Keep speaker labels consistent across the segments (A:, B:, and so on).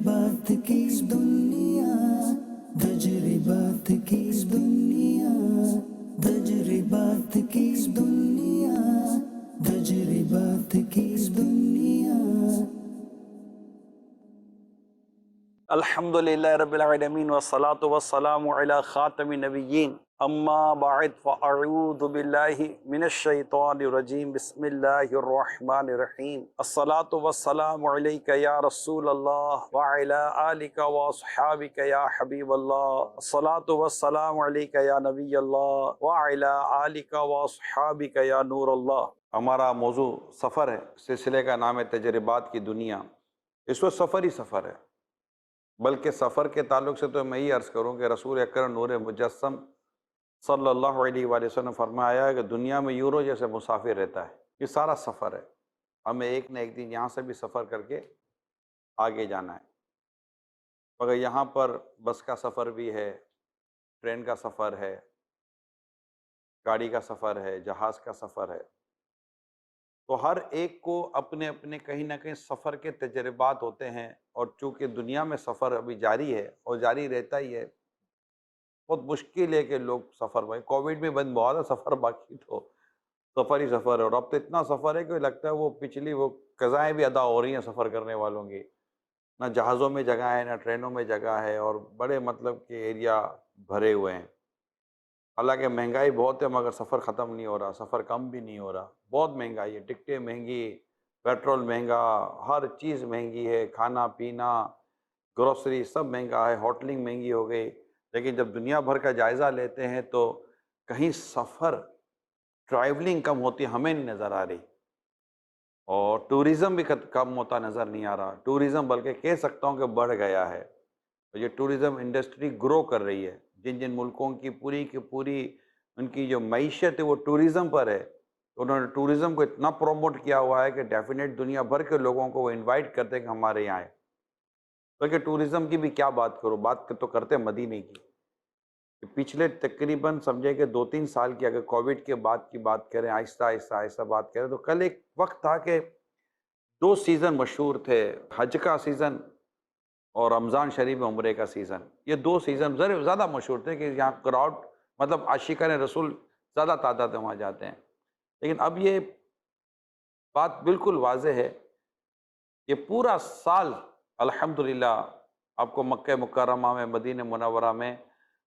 A: तजरिबात की दुनिया, तजरिबात की दुनिया, तजरिबात की दुनिया, तजरिबात की दुनिया।
B: अल्हम्दुलिल्लाह रब्बिल आलमीन वस्सलातु वस्सलामु अला खातमिन नबिय्यीन अम्मा बाद फ़अऊज़ु बिल्लाहि मिनश शैतानिर रजीम बिस्मिल्लाहिर रहमानिर रहीम अस्सलातु वस्सलामु अलैका या रसूलल्लाह व अला आलिका व अस्हाबिका या हबीबल्लाह अस्सलातु वस्सलामु अलैका या नबियल्लाह व अला आलिका व अस्हाबिका या नूरल्लाह। हमारा मौजू सफ़र है, सिलसिले का नाम है तजरिबात की दुनिया। इस वक्त सफ़र ही सफ़र है, बल्कि सफ़र के ताल्लुक से तो मैं ही अर्ज़ करूँ कि रसूल अकरम नूर मुजस्सम सल्लल्लाहु अलैहि वसल्लम ने फरमाया है कि दुनिया में यूरो जैसे मुसाफिर रहता है। ये सारा सफ़र है, हमें एक न एक दिन यहाँ से भी सफ़र करके आगे जाना है। मगर यहाँ पर बस का सफ़र भी है, ट्रेन का सफ़र है, गाड़ी का सफ़र है, जहाज़ का सफ़र है। तो हर एक को अपने अपने कहीं ना कहीं सफ़र के तजर्बात होते हैं। और चूँकि दुनिया में सफ़र अभी जारी है और जारी रहता ही है, बहुत मुश्किल है कि लोग सफ़र, भाई कोविड में बंद हुआ था सफ़र, बाकी तो सफ़र ही सफ़र है। और अब तो इतना सफ़र है कि लगता है वो पिछली वो क़ज़ाएँ भी अदा हो रही हैं सफ़र करने वालों की। ना जहाज़ों में जगह है, ना ट्रेनों में जगह है, और बड़े मतलब के एरिया भरे हुए हैं। हालांकि महंगाई बहुत है, मगर सफ़र ख़त्म नहीं हो रहा, सफ़र कम भी नहीं हो रहा। बहुत महंगाई है, टिकटें महंगी, पेट्रोल महंगा, हर चीज़ महंगी है, खाना पीना, ग्रोसरी सब महंगा है, होटलिंग महंगी हो गई। लेकिन जब दुनिया भर का जायज़ा लेते हैं तो कहीं सफ़र, ट्रैवलिंग कम होती हमें नहीं नज़र आ रही, और टूरिज़्म भी कम होता नज़र नहीं आ रहा। टूरिज़्म बल्कि कह सकता हूँ कि बढ़ गया है। तो ये टूरिज़्म इंडस्ट्री ग्रो कर रही है। जिन जिन मुल्कों की पूरी उनकी जो मईशत है वो टूरिज़्म पर है, तो उन्होंने टूरिज़्म को इतना प्रमोट किया हुआ है कि डेफिनेट दुनिया भर के लोगों को वो इनवाइट करते हैं कि हमारे यहाँ आए। बल्कि टूरिज़्म की भी क्या बात करूँ, बात तो करते हैं मदीने की। कि पिछले तकरीबन समझे कि 2-3 साल की, अगर कोविड के बाद की बात करें, आहिस्ता आहिस्ता आहिस्ता बात करें, तो कल एक वक्त था कि 2 सीज़न मशहूर थे, हज का सीज़न और रमज़ान शरीफ में उम्रे का सीज़न। ये 2 सीज़न ज़्यादा मशहूर थे कि यहाँ क्राउड, मतलब आशिकान रसूल ज़्यादा तादाद में वहाँ जाते हैं। लेकिन अब ये बात बिल्कुल वाज़ेह है, ये पूरा साल अल्हम्दुलिल्लाह आपको मक्का मुकर्रमा में, मदीना मुनव्वरा में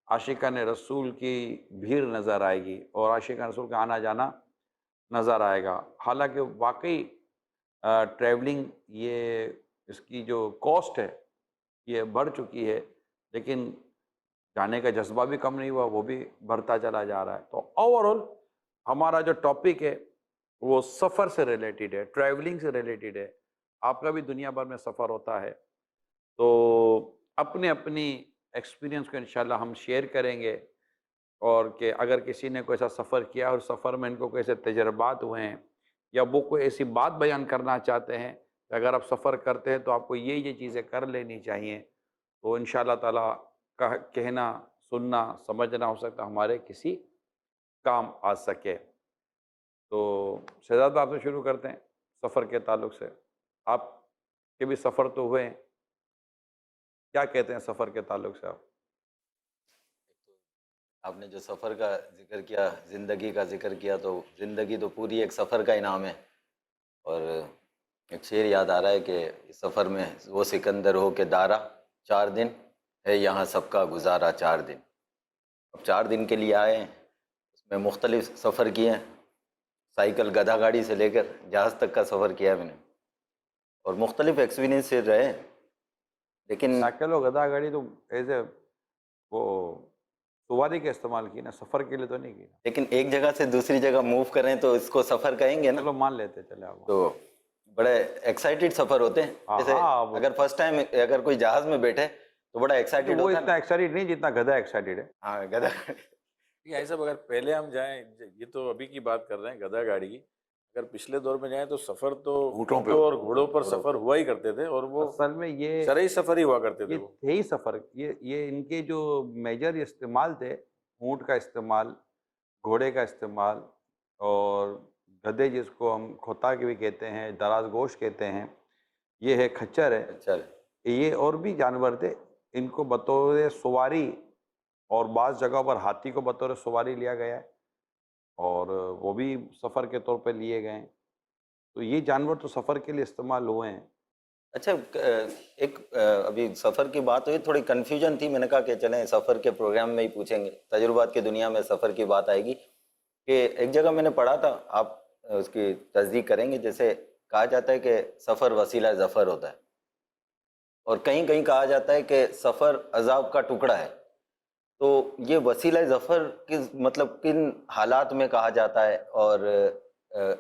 B: आशिकान रसूल की भीड़ नज़र आएगी और आशिकान रसूल का आना जाना नज़र आएगा। हालाँकि वाक़ई ट्रैवलिंग, ये इसकी जो कॉस्ट है ये बढ़ चुकी है, लेकिन जाने का जज्बा भी कम नहीं हुआ, वो भी बढ़ता चला जा रहा है। तो ओवरऑल हमारा जो टॉपिक है वो सफ़र से रिलेटेड है, ट्रैवलिंग से रिलेटेड है। आपका भी दुनिया भर में सफ़र होता है, तो अपने अपनी एक्सपीरियंस को इंशाल्लाह हम शेयर करेंगे। और कि अगर किसी ने कोई ऐसा सफ़र किया और सफ़र में इनको कोई ऐसे तजर्बात हुए हैं, या वो कोई ऐसी बात बयान करना चाहते हैं कि अगर आप सफ़र करते हैं तो आपको ये चीज़ें कर लेनी चाहिए, तो इंशाअल्लाह ताला कहना, सुनना, समझना हो सकता है हमारे किसी काम आ सके। तो शहजाद आपसे शुरू करते हैं सफ़र के ताल्लुक से। आपके भी सफ़र तो हुए हैं, क्या कहते हैं सफ़र के ताल्लुक से आप?
C: आपने जो सफ़र का ज़िक्र किया, ज़िंदगी का ज़िक्र किया, तो ज़िंदगी तो पूरी एक सफ़र का इनाम है। और एक शेर याद आ रहा है कि इस सफ़र में वो सिकंदर हो के दारा, 4 दिन है यहाँ सबका गुजारा 4 दिन। अब 4 दिन के लिए आए हैं, उसमें मुख्तलिफ़ सफ़र किए हैं, साइकिल गधा गाड़ी से लेकर जहाज़ तक का सफ़र किया है मैंने, और मुख्तलिफ़ एक्सपीरियंस से रहे। लेकिन
B: साइकिल और गधा गाड़ी तो एज ए वो सवारी का इस्तेमाल की ना, सफ़र के लिए तो नहीं की ना।
C: लेकिन एक जगह से दूसरी जगह मूव करें तो इसको सफ़र कहेंगे ना।
B: चलो मान लेते, चले आप।
C: तो बड़े एक्साइटेड सफ़र होते हैं।
B: हाँ
C: जैसे
B: हाँ,
C: अगर फर्स्ट टाइम अगर कोई जहाज़ में बैठे तो बड़ा
B: तो
C: एक्साइटेड
B: वो
C: होता है ना।
B: इतना एक्साइटेड नहीं जितना गधा एक्साइटेड है।
C: हाँ, गधा।
D: ये साहब, अगर पहले हम जाएं, ये तो अभी की बात कर रहे हैं गधा गाड़ी की। अगर पिछले दौर में जाएं तो सफ़र तो
C: ऊँटों पे,
D: ऊँटों और घोड़ों पर
C: घोड़ों
D: सफ़र हुआ ही करते थे, और वो
B: असल में
D: शरई सफ़र ही हुआ करते थे
B: ये
D: वो।
B: थे ही सफ़र, ये इनके जो मेजर इस्तेमाल थे, ऊँट का इस्तेमाल, घोड़े का इस्तेमाल, और गधे जिसको हम खोता के भी कहते हैं, दराज गोश कहते हैं, ये है, खच्चर है।
C: अच्छा।
B: ये और भी जानवर थे, इनको बतौर सवारी और बाज़ जगहों पर हाथी को बतौर सवारी लिया गया है और वो भी सफ़र के तौर पे लिए गए हैं। तो ये जानवर तो सफ़र के लिए इस्तेमाल हुए हैं।
C: अच्छा, एक अभी सफ़र की बात हुई, थोड़ी कन्फ्यूजन थी, मैंने कहा कि चलें सफ़र के प्रोग्राम में ही पूछेंगे, तजुर्बात की दुनिया में सफ़र की बात आएगी। कि एक जगह मैंने पढ़ा था, आप उसकी तस्दीक करेंगे, जैसे कहा जाता है कि सफ़र वसीला ज़फ़र होता है, और कहीं कहीं कहा जाता है कि सफ़र अज़ाब का टुकड़ा है। तो ये वसीला ज़फ़र किस मतलब किन हालात में कहा जाता है, और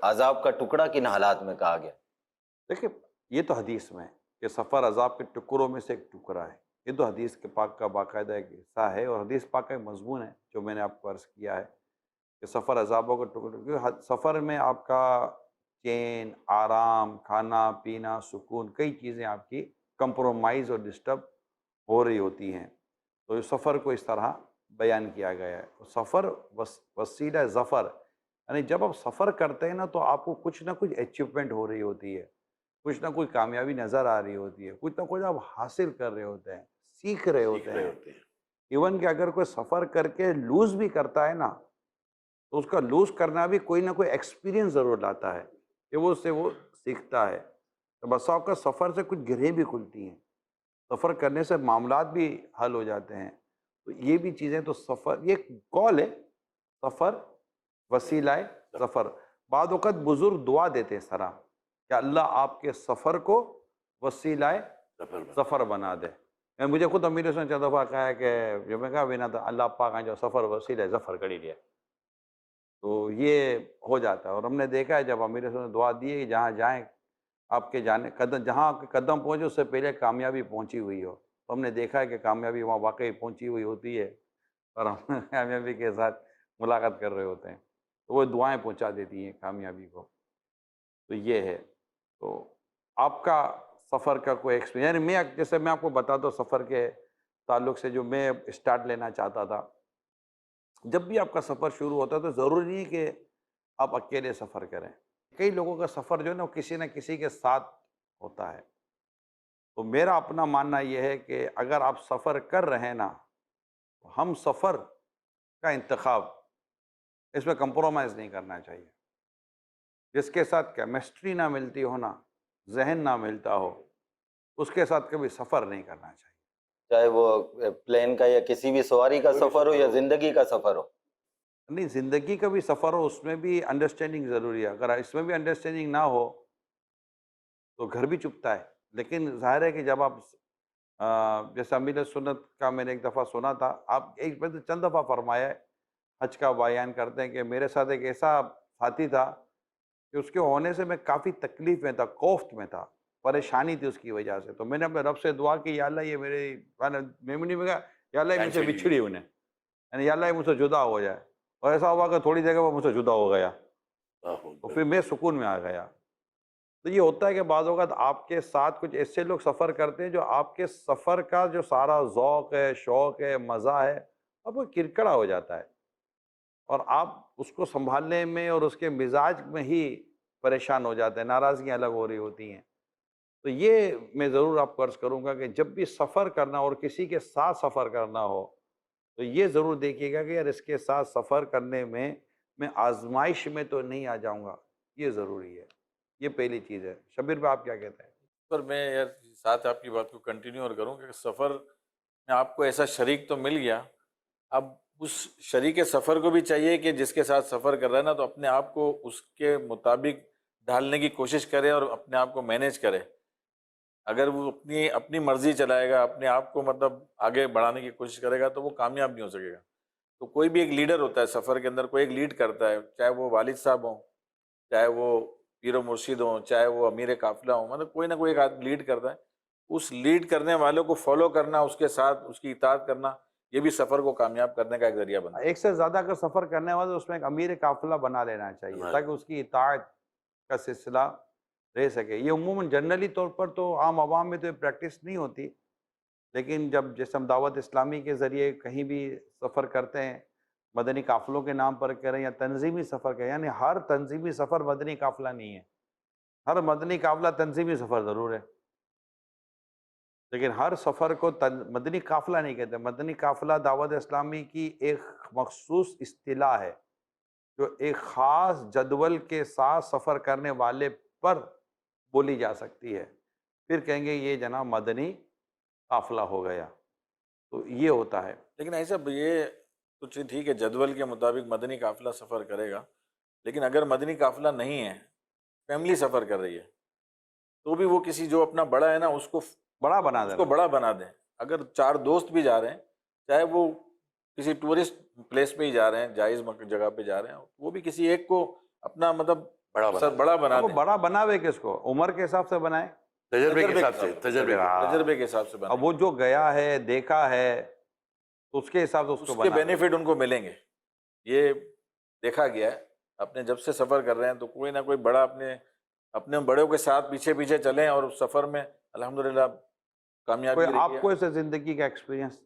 C: अज़ाब का टुकड़ा किन हालात में कहा गया?
B: देखिए, ये तो हदीस में है कि सफ़र अज़ाब के टुकड़ों में से एक टुकड़ा है। ये तो हदीस के पाक का बाकायदा एक हिस्सा है और हदीस पाक का एक मज़मून है, जो मैंने आपको अर्ज़ किया है कि सफ़र अज़ाबों के टुकड़े, क्योंकि सफ़र में आपका चैन, आराम, खाना-पीना, सुकून, कई चीज़ें आपकी कंप्रोमाइज़ और डिस्टर्ब हो रही होती हैं। तो इस सफ़र को इस तरह बयान किया गया है। सफ़र वसीला ज़फ़र, यानी जब आप सफ़र करते हैं ना, तो आपको कुछ ना कुछ अचीवमेंट हो रही होती है, कुछ ना कुछ कामयाबी नज़र आ रही होती है, कुछ ना कुछ आप हासिल कर रहे होते हैं, सीख रहे होते हैं। इवन कि अगर कोई सफ़र करके लूज़ भी करता है ना, तो उसका लूज़ करना भी कोई ना कोई एक्सपीरियंस ज़रूर लाता है कि वो उससे वो सीखता है। तो बसा औक़ात सफ़र से कुछ गिरहें भी खुलती हैं, सफ़र करने से मामलात भी हल हो जाते हैं। तो ये भी चीज़ें, तो सफ़र ये कॉल है, सफ़र वसीलाए ज़फ़र। बाद वक़्त बुज़ुर्ग दुआ देते हैं इस तरह कि अल्लाह आपके सफ़र को वसीलाए ज़फ़र बना दे। मुझे खुद अमीर हुसैन चंद दफ़ा कहा है कि जब मैं कहा बिना तो अल्लाह पाक जो सफ़र वसीलाए ज़फ़र कर ही लिया, तो ये हो जाता है। और हमने देखा है जब अमीर हुसैन ने दुआ दी है कि जहाँ जाएँ, आपके जाने कदम, जहाँ आपके कदम पहुँचे उससे पहले कामयाबी पहुँची हुई हो। तो हमने देखा है कि कामयाबी वहाँ वाक़ई पहुँची हुई होती है और हम कामयाबी के साथ मुलाकात कर रहे होते हैं। तो वो दुआएँ पहुँचा देती हैं कामयाबी को। तो ये है। तो आपका सफ़र का कोई एक्सपीरियंस, यानी मैं जैसे मैं आपको बताता हूँ सफ़र के ताल्लुक से जो मैं स्टार्ट लेना चाहता था। जब भी आपका सफ़र शुरू होता है तो ज़रूरी नहीं कि आप अकेले सफ़र करें। कई लोगों का सफ़र जो है ना, वो किसी न किसी के साथ होता है। तो मेरा अपना मानना ये है कि अगर आप सफ़र कर रहे हैं ना, तो हम सफ़र का इंतख़ाब, इसमें कंप्रोमाइज़ नहीं करना चाहिए। जिसके साथ केमिस्ट्री ना मिलती हो ना, ज़हन ना मिलता हो, उसके साथ कभी सफ़र नहीं करना चाहिए।
C: चाहे वो प्लेन का या किसी भी सवारी का सफ़र हो या ज़िंदगी का सफ़र हो।
B: नहीं, ज़िंदगी का भी सफ़र हो, उसमें भी अंडरस्टैंडिंग ज़रूरी है। अगर इसमें भी अंडरस्टैंडिंग ना हो, तो घर भी चुभता है। लेकिन ज़ाहिर है कि जब आप जैसे अमीर सुन्नत का मैंने एक दफ़ा सुना था, आप एक बार तो चंद दफ़ा फ़रमाया है, हज का बयान करते हैं कि मेरे साथ एक ऐसा साथी था कि उसके होने से मैं काफ़ी तकलीफ़ में था, कोफ़्त में था, परेशानी थी उसकी वजह से। तो मैंने अपने रब से दुआ की, या अल्लाह ये मेरे, मैंने मेमोनी में कहा, या अल्लाह ये मुझसे बिछड़ी उन्हें, यानी या अल्लाह ये मुझसे जुदा हो जाए। और ऐसा हुआ कि थोड़ी देर वो मुझसे जुदा हो गया, तो फिर मैं सुकून में आ गया। तो ये होता है कि बाज़ औक़ात आपके साथ कुछ ऐसे लोग सफ़र करते हैं जो आपके सफ़र का जो सारा ज़ौक़ है, शौक़ है, मज़ा है, अब वो किरकिरा हो जाता है और आप उसको सँभालने में और उसके मिज़ाज में ही परेशान हो जाते हैं, नाराज़गियाँ अलग हो रही होती हैं। तो ये मैं ज़रूर आपको अर्ज़ करूँगा कि जब भी सफ़र करना और किसी के साथ सफ़र करना हो, तो ये ज़रूर देखिएगा कि यार इसके साथ सफ़र करने में मैं आज़माइश में तो नहीं आ जाऊँगा, ये ज़रूरी है। ये पहली चीज़ है। शब्बीर भाई, आप क्या कहते हैं?
D: पर मैं यार साथ आपकी बात को कंटिन्यू और करूँ कि सफ़र में आपको ऐसा शरीक तो मिल गया, अब उस शरीक सफ़र को भी चाहिए कि जिसके साथ सफ़र कर रहा है ना, तो अपने आप को उसके मुताबिक ढालने की कोशिश करे और अपने आप को मैनेज करे। अगर वो अपनी अपनी मर्ज़ी चलाएगा, अपने आप को मतलब आगे बढ़ाने की कोशिश करेगा, तो वो कामयाब नहीं हो सकेगा। तो कोई भी एक लीडर होता है सफ़र के अंदर, कोई एक लीड करता है, चाहे वो वालिद साहब हों, चाहे वो पीर मुर्शिद हों, चाहे वो अमीर काफ़िला हों, मतलब कोई ना कोई एक आदमी लीड करता है। उस लीड करने वालों को फ़ॉलो करना, उसके साथ उसकी इताअत करना, ये भी सफ़र को कामयाब करने का एक ज़रिया बनता है।
B: एक से ज़्यादा अगर सफ़र करने वाला तो उसमें एक अमीर काफ़िला बना लेना चाहिए ताकि उसकी इताअत का सिलसिला रह सके। ये उमूमन जनरली तौर पर तो आम आवाम में तो ये प्रैक्टिस नहीं होती, लेकिन जब जैसे हम दावत इस्लामी के ज़रिए कहीं भी सफ़र करते हैं, मदनी काफ़िलों के नाम पर करें या तंज़ीमी सफ़र करें, यानी हर तंज़ीमी सफ़र मदनी काफ़िला नहीं है, हर मदनी काफ़िला तंज़ीमी सफ़र ज़रूर है। लेकिन हर सफ़र को मदनी काफ़िला नहीं कहते। मदनी काफ़िला दावत इस्लामी की एक मखसूस इस्तिलाह है, जो एक ख़ास जदवल के साथ सफ़र करने वाले पर बोली जा सकती है। फिर कहेंगे ये जनाब मदनी काफ़िला हो गया। तो ये होता है।
D: लेकिन ऐसा ये तो ठीक है, जदवल के मुताबिक मदनी काफिला सफ़र करेगा, लेकिन अगर मदनी काफिला नहीं है, फैमिली सफ़र कर रही है, तो भी वो किसी जो अपना बड़ा है ना उसको
B: बड़ा बना
D: उसको
B: देना।
D: बड़ा बना दें। अगर 4 दोस्त भी जा रहे हैं, चाहे वो किसी टूरिस्ट प्लेस पे ही जा रहे हैं, जायज़ जगह पे जा रहे हैं, वो भी किसी एक को अपना मतलब बड़ा बना
B: अब वो
D: दें।
B: बड़ा बनावे किसको? उम्र के हिसाब से बनाए।
E: तजर्बे के हिसाब से,
D: तजर्बे के हिसाब से
B: अब
D: बनाएं।
B: वो जो गया है, देखा है, तो उसके हिसाब से उसको
D: उसके
B: बनाए।
D: बेनिफिट उनको मिलेंगे। ये देखा गया है, अपने जब से सफ़र कर रहे हैं तो कोई ना कोई बड़ा अपने अपने बड़ों के साथ पीछे पीछे चलें और उस सफ़र में अल्हम्दुलिल्लाह कामयाबी
B: कोई
D: रही है।
B: आपको ऐसे ज़िंदगी का एक्सपीरियंस?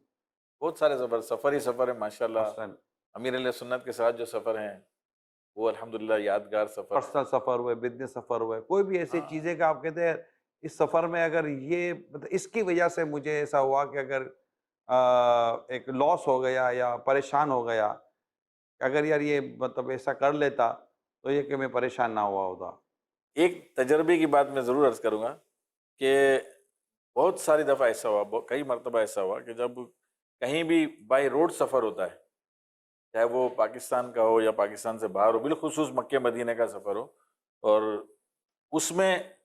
D: बहुत सारे सफ़र ही सफ़र है माशाल्लाह।
B: पर्सनल
D: अमीर अहले सुन्नत के साथ जो सफ़र हैं वो अल्हम्दुलिल्लाह यादगार सफ़र है।
B: पर्सनल सफ़र हुए, बिज़नेस सफ़र हुए, कोई भी ऐसी
D: हाँ,
B: चीज़ें का आप कहते हैं इस सफ़र में अगर ये मतलब इसकी वजह से मुझे ऐसा हुआ कि अगर एक लॉस हो गया या परेशान हो गया, अगर यार ये मतलब ऐसा कर लेता तो ये कि मैं परेशान ना हुआ होता।
D: एक तजर्बे की बात मैं ज़रूर अर्ज़ करूँगा कि बहुत सारी दफ़ा ऐसा हुआ, कई मरतबा ऐसा हुआ कि जब कहीं भी बाई रोड सफ़र होता है, चाहे वो पाकिस्तान का हो या पाकिस्तान से बाहर हो, बिलखुसूस मक्के मदीने का सफ़र हो, और उसमें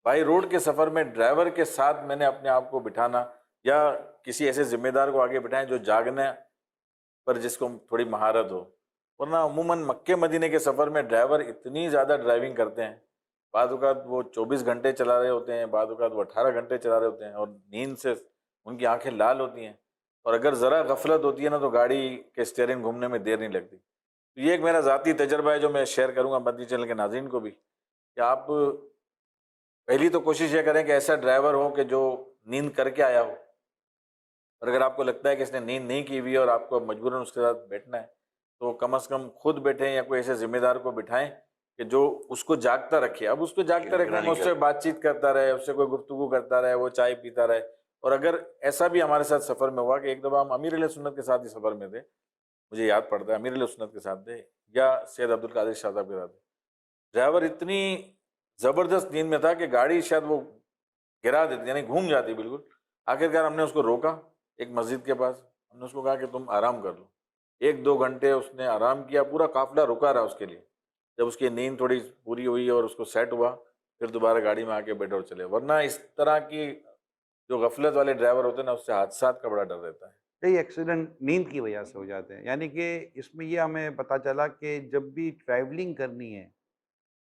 D: बाई रोड के सफ़र में ड्राइवर के साथ मैंने अपने आप को बिठाना या किसी ऐसे ज़िम्मेदार को आगे बिठाएं जो जागने पर जिसको थोड़ी महारत हो। वरना अमूमन मक्के मदीने के सफ़र में ड्राइवर इतनी ज़्यादा ड्राइविंग करते हैं, बाद औक़ात वो 24 घंटे चला रहे होते हैं, बाद औक़ात वो 18 घंटे चला रहे होते हैं और नींद से उनकी आंखें लाल होती हैं, और अगर ज़रा गफलत होती है ना तो गाड़ी के स्टीयरिंग घूमने में देर नहीं लगती। तो ये एक मेरा ज़ाती तजर्बा है जो मैं शेयर करूँगा मदनी चैनल के नाज़रीन को भी, कि आप पहली तो कोशिश ये करें कि ऐसा ड्राइवर हो कि जो नींद करके आया हो, और अगर आपको लगता है कि इसने नींद नहीं की हुई है और आपको मजबूरन उसके साथ बैठना है, तो कम से कम खुद बैठें या कोई ऐसे जिम्मेदार को बिठाएं कि जो उसको जागता रखे। अब उसको जागता रखने में उससे बातचीत करता रहे, उससे कोई गुफ्तगू करता रहे, वो चाय पीता रहे। और अगर ऐसा भी हमारे साथ सफ़र में हुआ कि एक दफ़ा हम अमीर अहले सुन्नत के साथ ही सफ़र में थे, मुझे याद पड़ता है अमीर अहले सुन्नत के साथ थे या सैयद अब्दुल कादिर शाह साहब के साथ थे, ड्राइवर इतनी ज़बरदस्त नींद में था कि गाड़ी शायद वो गिरा देती, यानी घूम जाती बिल्कुल। आखिरकार हमने उसको रोका एक मस्जिद के पास, हमने उसको कहा कि तुम आराम कर लो। 1-2 घंटे उसने आराम किया, पूरा काफ़िला रुका रहा उसके लिए। जब उसकी नींद थोड़ी पूरी हुई और उसको सेट हुआ, फिर दोबारा गाड़ी में आके बैठे और चले। वरना इस तरह की जो गफलत वाले ड्राइवर होते हैं ना, उससे हादसात का बड़ा डर रहता है।
B: कई एक्सीडेंट नींद की वजह से हो जाते हैं। यानी कि इसमें ये हमें पता चला कि जब भी ट्रैवलिंग करनी है,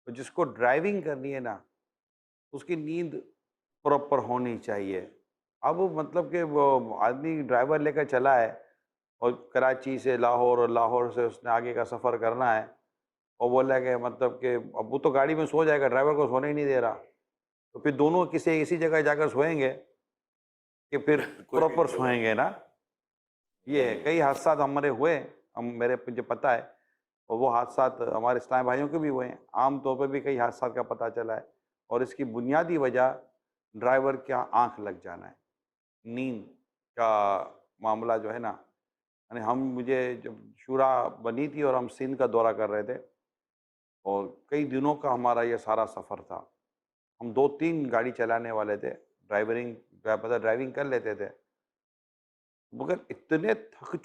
B: तो जिसको ड्राइविंग करनी है ना, उसकी नींद प्रॉपर होनी चाहिए। अब मतलब कि वो आदमी ड्राइवर लेकर चला है और कराची से लाहौर और लाहौर से उसने आगे का सफ़र करना है, और बोला कि मतलब कि अब वो तो गाड़ी में सो जाएगा, ड्राइवर को सोने ही नहीं दे रहा। तो फिर दोनों किसी इसी जगह जाकर सोएंगे कि फिर प्रॉपर सोएंगे ना। ये है, कई हादसा हमारे हुए, हम मेरे मुझे पता है, और वो हादसा हमारे इस्लामी भाइयों के भी हुए हैं। आम तौर पे भी कई हादसा का पता चला है, और इसकी बुनियादी वजह ड्राइवर का आंख लग जाना है। नींद का मामला जो है ना, यानी मुझे जब शूरा बनी थी और हम सिंध का दौरा कर रहे थे, और कई दिनों का हमारा ये सारा सफ़र था। हम 2-3 गाड़ी चलाने वाले थे, ड्राइविंग कर लेते थे, मगर इतने थक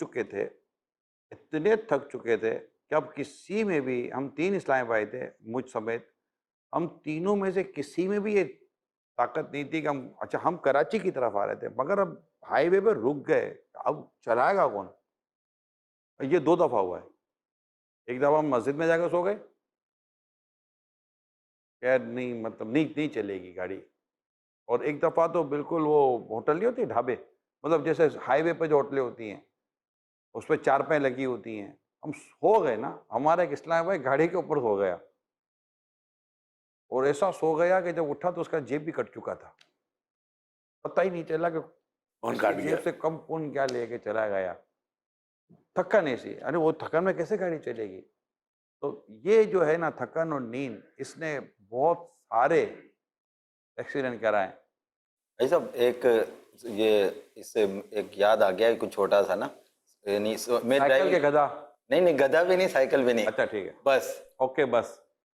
B: चुके थे कि अब किसी में भी, हम 3 इस्लामी भाई थे मुझ समेत, हम तीनों में से किसी में भी ये ताकत नहीं थी कि हम, अच्छा हम कराची की तरफ आ रहे थे मगर अब हाईवे पे रुक गए, अब चलाएगा कौन? ये 2 दफ़ा हुआ है। एक दफ़ा हम मस्जिद में जाकर सो गए, यार नहीं मतलब नहीं नहीं चलेगी गाड़ी। और एक दफ़ा तो बिल्कुल वो होटल नहीं होती ढाबे, मतलब जैसे हाईवे पे जो होटलें होती हैं, उस पे चारपाई लगी होती हैं, हम सो गए ना। हमारा एक इस्लामी भाई गाड़ी के ऊपर सो गया, और ऐसा सो गया कि जब उठा तो उसका जेब भी कट चुका था। पता ही नहीं चला कि
E: कौन
B: उसकी
E: काट
B: जेब
E: गया?
B: से कम कौन क्या लेके चला गया। थकन ऐसी, अरे वो थकन में कैसे गाड़ी चलेगी? तो ये जो है ना थकन और नींद, इसने बहुत सारे एक्सीडेंट कराए।
C: भाई साहब एक ये इससे एक याद आ गया कुछ छोटा सा ना, मैं
B: साइकिल के
C: ड्राइविंग,
B: गधा?
C: नहीं गधा भी नहीं, साइकिल भी नहीं,
B: अच्छा ठीक है,
C: बस।
B: ओके बस।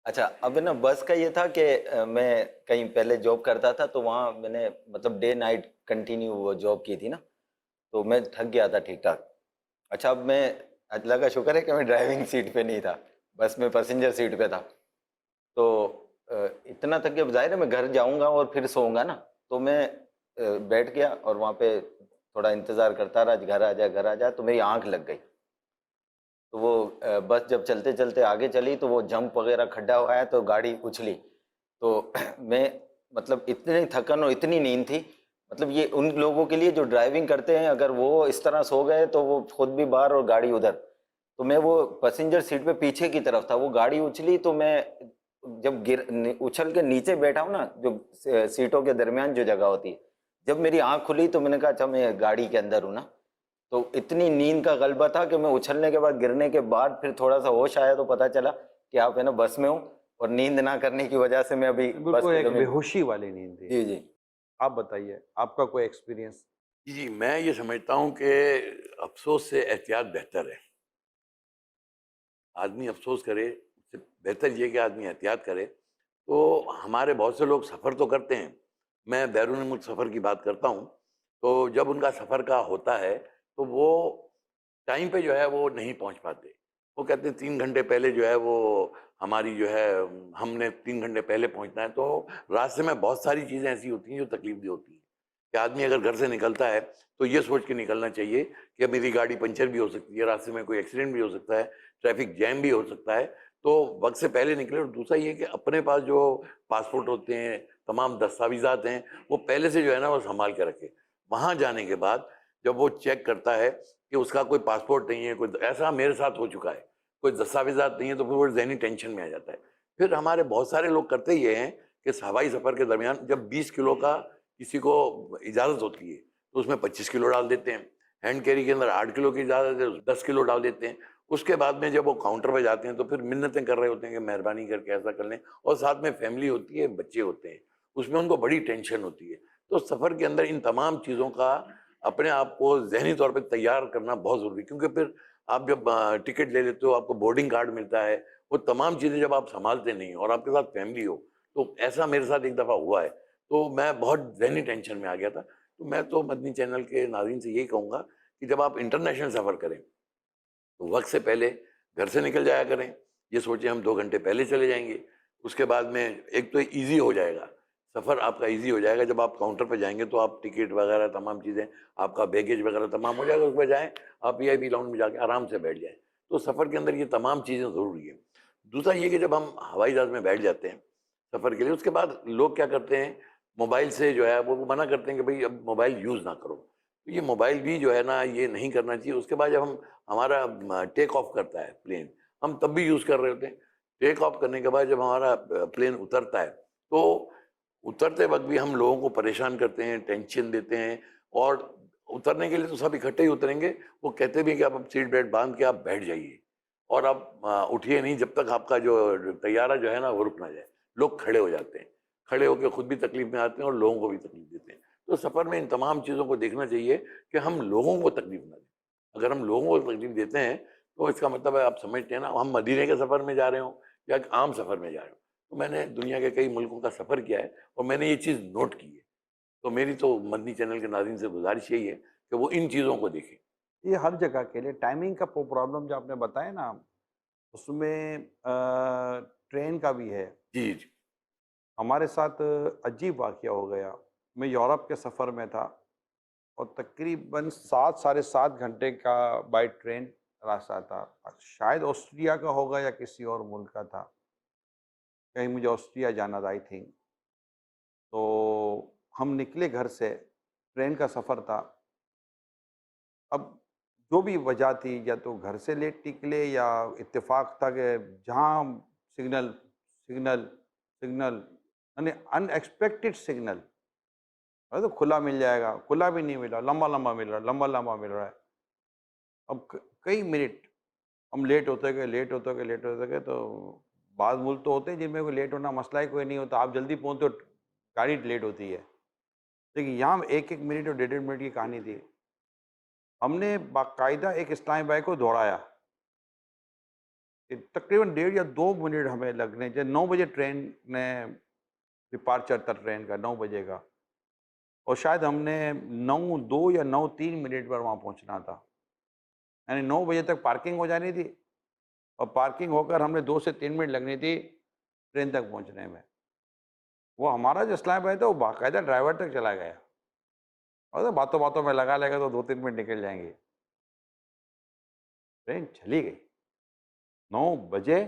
C: अच्छा, अब ना बस का ये था कि मैं कहीं पहले जॉब करता था, तो वहाँ मैंने मतलब डे नाइट कंटिन्यू वो जॉब की थी ना, तो मैं थक गया था ठीक ठाक। अच्छा, अब मैं, अल्लाह का शुक्र है कि मैं ड्राइविंग सीट पे नहीं था, बस मैं पैसेंजर सीट पे था। तो इतना थक गया, जाहिर है मैं घर जाऊंगा और फिर सोऊंगा ना, तो मैं बैठ गया और वहाँ पे थोड़ा इंतज़ार करता रहा, घर आ जाए घर आ जाए, तो मेरी आंख लग गई। तो वो बस जब चलते चलते आगे चली, तो वो जंप वगैरह खड्डा हुआ है, तो गाड़ी उछली। तो मैं मतलब इतनी थकन और इतनी नींद थी, मतलब ये उन लोगों के लिए जो ड्राइविंग करते हैं, अगर वो इस तरह सो गए तो वो खुद भी बाहर और गाड़ी उधर। तो मैं वो पैसेंजर सीट पे पीछे की तरफ था, वो गाड़ी उछली, तो मैं जब उछल के नीचे बैठा हूँ ना, जो सीटों के दरमियान जो जगह होती है, जब मेरी आंख खुली तो मैंने कहा अच्छा मैं गाड़ी के अंदर हूँ ना। तो इतनी नींद का गलबा था कि मैं उछलने के बाद, गिरने के बाद फिर थोड़ा सा होश आया, तो पता चला कि आप है ना बस में हो, और नींद ना करने की वजह से मैं अभी बस
B: बिल्कुल
C: के
B: एक
C: जमीन।
B: बेहोशी वाली नींद थी।
C: जी जी।
B: आप बताइए आपका कोई एक्सपीरियंस?
E: जी, मैं ये समझता हूँ कि अफ़सोस से एहतियात बेहतर है। आदमी अफ़सोस करे, उससे बेहतर ये कि आदमी एहतियात करे। तो हमारे बहुत से लोग सफ़र तो करते हैं, मैं बैरून मुल्क सफ़र की बात करता हूँ, तो जब उनका सफ़र का होता है, तो वो टाइम पे जो है वो नहीं पहुँच पाते। वो कहते हैं 3 घंटे पहले जो है वो हमारी जो है हमने 3 घंटे पहले पहुँचना है। तो रास्ते में बहुत सारी चीज़ें ऐसी होती हैं जो तकलीफ़देह होती हैं, कि आदमी अगर घर से निकलता है तो ये सोच के निकलना चाहिए कि मेरी गाड़ी पंचर भी हो सकती है, रास्ते में कोई एक्सीडेंट भी हो सकता है, ट्रैफिक जैम भी हो सकता है, तो वक्त से पहले निकले। और दूसरा ये कि अपने पास जो पासपोर्ट होते हैं, तमाम दस्तावेजात हैं, वो पहले से जो है ना वो संभाल के रखे। वहाँ जाने के बाद जब वो चेक करता है कि उसका कोई पासपोर्ट नहीं है, कोई ऐसा मेरे साथ हो चुका है, कोई दस्तावेजात नहीं है, तो फिर वो ज़हनी टेंशन में आ जाता है। फिर हमारे बहुत सारे लोग करते ये हैं कि हवाई सफ़र के दरमियान जब 20 किलो का किसी को इजाज़त होती है, तो उसमें 25 किलो डाल देते हैं। हैंड कैरी के अंदर 8 किलो की इजाज़त है, 10 किलो डाल देते हैं। उसके बाद में जब वो काउंटर पे जाते हैं, तो फिर मिन्नतें कर रहे होते हैं कि मेहरबानी करके ऐसा कर लें, और साथ में फैमिली होती है, बच्चे होते हैं, उसमें उनको बड़ी टेंशन होती है। तो सफ़र के अंदर इन तमाम चीज़ों का अपने आप को ज़हनी तौर पे तैयार करना बहुत ज़रूरी है, क्योंकि फिर आप जब टिकट ले लेते हो, आपको बोर्डिंग कार्ड मिलता है, वो तमाम चीज़ें जब आप सँभालते नहीं हो और आपके साथ फैमिली हो, तो ऐसा मेरे साथ एक दफ़ा हुआ है। तो मैं बहुत ज़हनी टेंशन में आ गया था। तो मैं तो मदनी चैनल के नाज़रीन से यही कहूँगा कि जब आप इंटरनेशनल सफ़र करें, तो वक्त से पहले घर से निकल जाया करें। ये सोचें हम 2 घंटे पहले चले जाएँगे, उसके बाद में एक तो ईज़ी हो जाएगा, सफ़र आपका ईज़ी हो जाएगा। जब आप काउंटर पे जाएँगे तो आप टिकट वगैरह तमाम चीज़ें, आपका बैगेज वगैरह तमाम हो जाएगा, उसके बजाय आप वीआईपी लाउंज में जाके आराम से बैठ जाएँ। तो सफ़र के अंदर ये तमाम चीज़ें ज़रूरी है। दूसरा ये कि जब हम हवाई जहाज़ में बैठ जाते हैं सफ़र के लिए, उसके बाद लोग क्या करते हैं, मोबाइल से जो है वो मना करते हैं कि भई अब मोबाइल यूज़ ना करो। तो ये मोबाइल भी जो है ना, ये नहीं करना चाहिए। उसके बाद जब हम हमारा टेक ऑफ करता है प्लेन, हम तब भी यूज़ कर रहे होते हैं। टेक ऑफ करने के बाद जब हमारा प्लेन उतरता है, तो उतरते वक़्त भी हम लोगों को परेशान करते हैं, टेंशन देते हैं, और उतरने के लिए तो सब इकट्ठे ही उतरेंगे। वो कहते भी हैं कि आप अब सीट बेल्ट बाँध के आप बैठ जाइए, और आप उठिए नहीं जब तक आपका जो तैयारा जो है ना वो रुक ना जाए। लोग खड़े हो जाते हैं, खड़े होके खुद भी तकलीफ़ में आते हैं और लोगों को भी तकलीफ़ देते हैं। तो सफ़र में इन तमाम चीज़ों को देखना चाहिए कि हम लोगों को तकलीफ़ ना दें। अगर हम लोगों को तकलीफ़ देते हैं, तो इसका मतलब है, आप समझते हैं ना, हम मदीने के सफ़र में जा रहे हों या एक आम सफ़र में जा रहे हों। तो मैंने दुनिया के कई मुल्कों का सफ़र किया है और मैंने ये चीज़ नोट की है। तो मेरी तो मदनी चैनल के नाज़रीन से गुज़ारिश यही है कि वो इन चीज़ों को देखें।
B: ये हर जगह के लिए टाइमिंग का प्रॉब्लम जो आपने बताया ना, उसमें ट्रेन का भी है।
E: जी, जी।
B: हमारे साथ अजीब वाक़या हो गया। मैं यूरोप के सफ़र में था और तकरीबन 7 साढ़े 7 घंटे का बाय ट्रेन रास्ता था। शायद ऑस्ट्रिया का होगा या किसी और मुल्क का था। कहीं मुझे ऑस्ट्रिया जाना था आई थिंक। तो हम निकले घर से, ट्रेन का सफ़र था। अब जो भी वजह थी, या तो घर से लेट निकले या इत्तेफाक था कि जहाँ सिग्नल सिग्नल सिग्नल यानी अनएक्सपेक्टेड सिग्नल, अरे तो खुला मिल जाएगा, खुला भी नहीं मिला, लंबा लंबा मिल रहा है, लंबा लंबा मिल रहा है। अब कई मिनट हम लेट होते गए, लेट होते गए, लेट होते गए। तो बाद मुल्क तो होते हैं जिनमें कोई लेट होना मसला ही कोई नहीं होता, आप जल्दी पहुँचते हो, गाड़ी लेट होती है। देखिए यहाँ 1-1 मिनट और 1.5 मिनट की कहानी थी। हमने बाकायदा एक इस्लामी भाई को दौड़ाया कि तकरीबन 1.5 या 2 मिनट हमें लगने, जैसे 9 बजे ट्रेन ने डिपार्चर था ट्रेन का, 9 बजे का, और शायद हमने 9:02 या 9:03 मिनट पर वहाँ पहुँचना था। यानी 9 बजे तक पार्किंग हो जानी थी और पार्किंग होकर हमने 2 से 3 मिनट लगनी थी ट्रेन तक पहुँचने में। वो हमारा जो इस्लामी भाई था वो बाकायदा ड्राइवर तक चला गया और बातों बातों में लगा लेगा तो 2-3 मिनट निकल जाएंगे। ट्रेन चली गई 9 बजे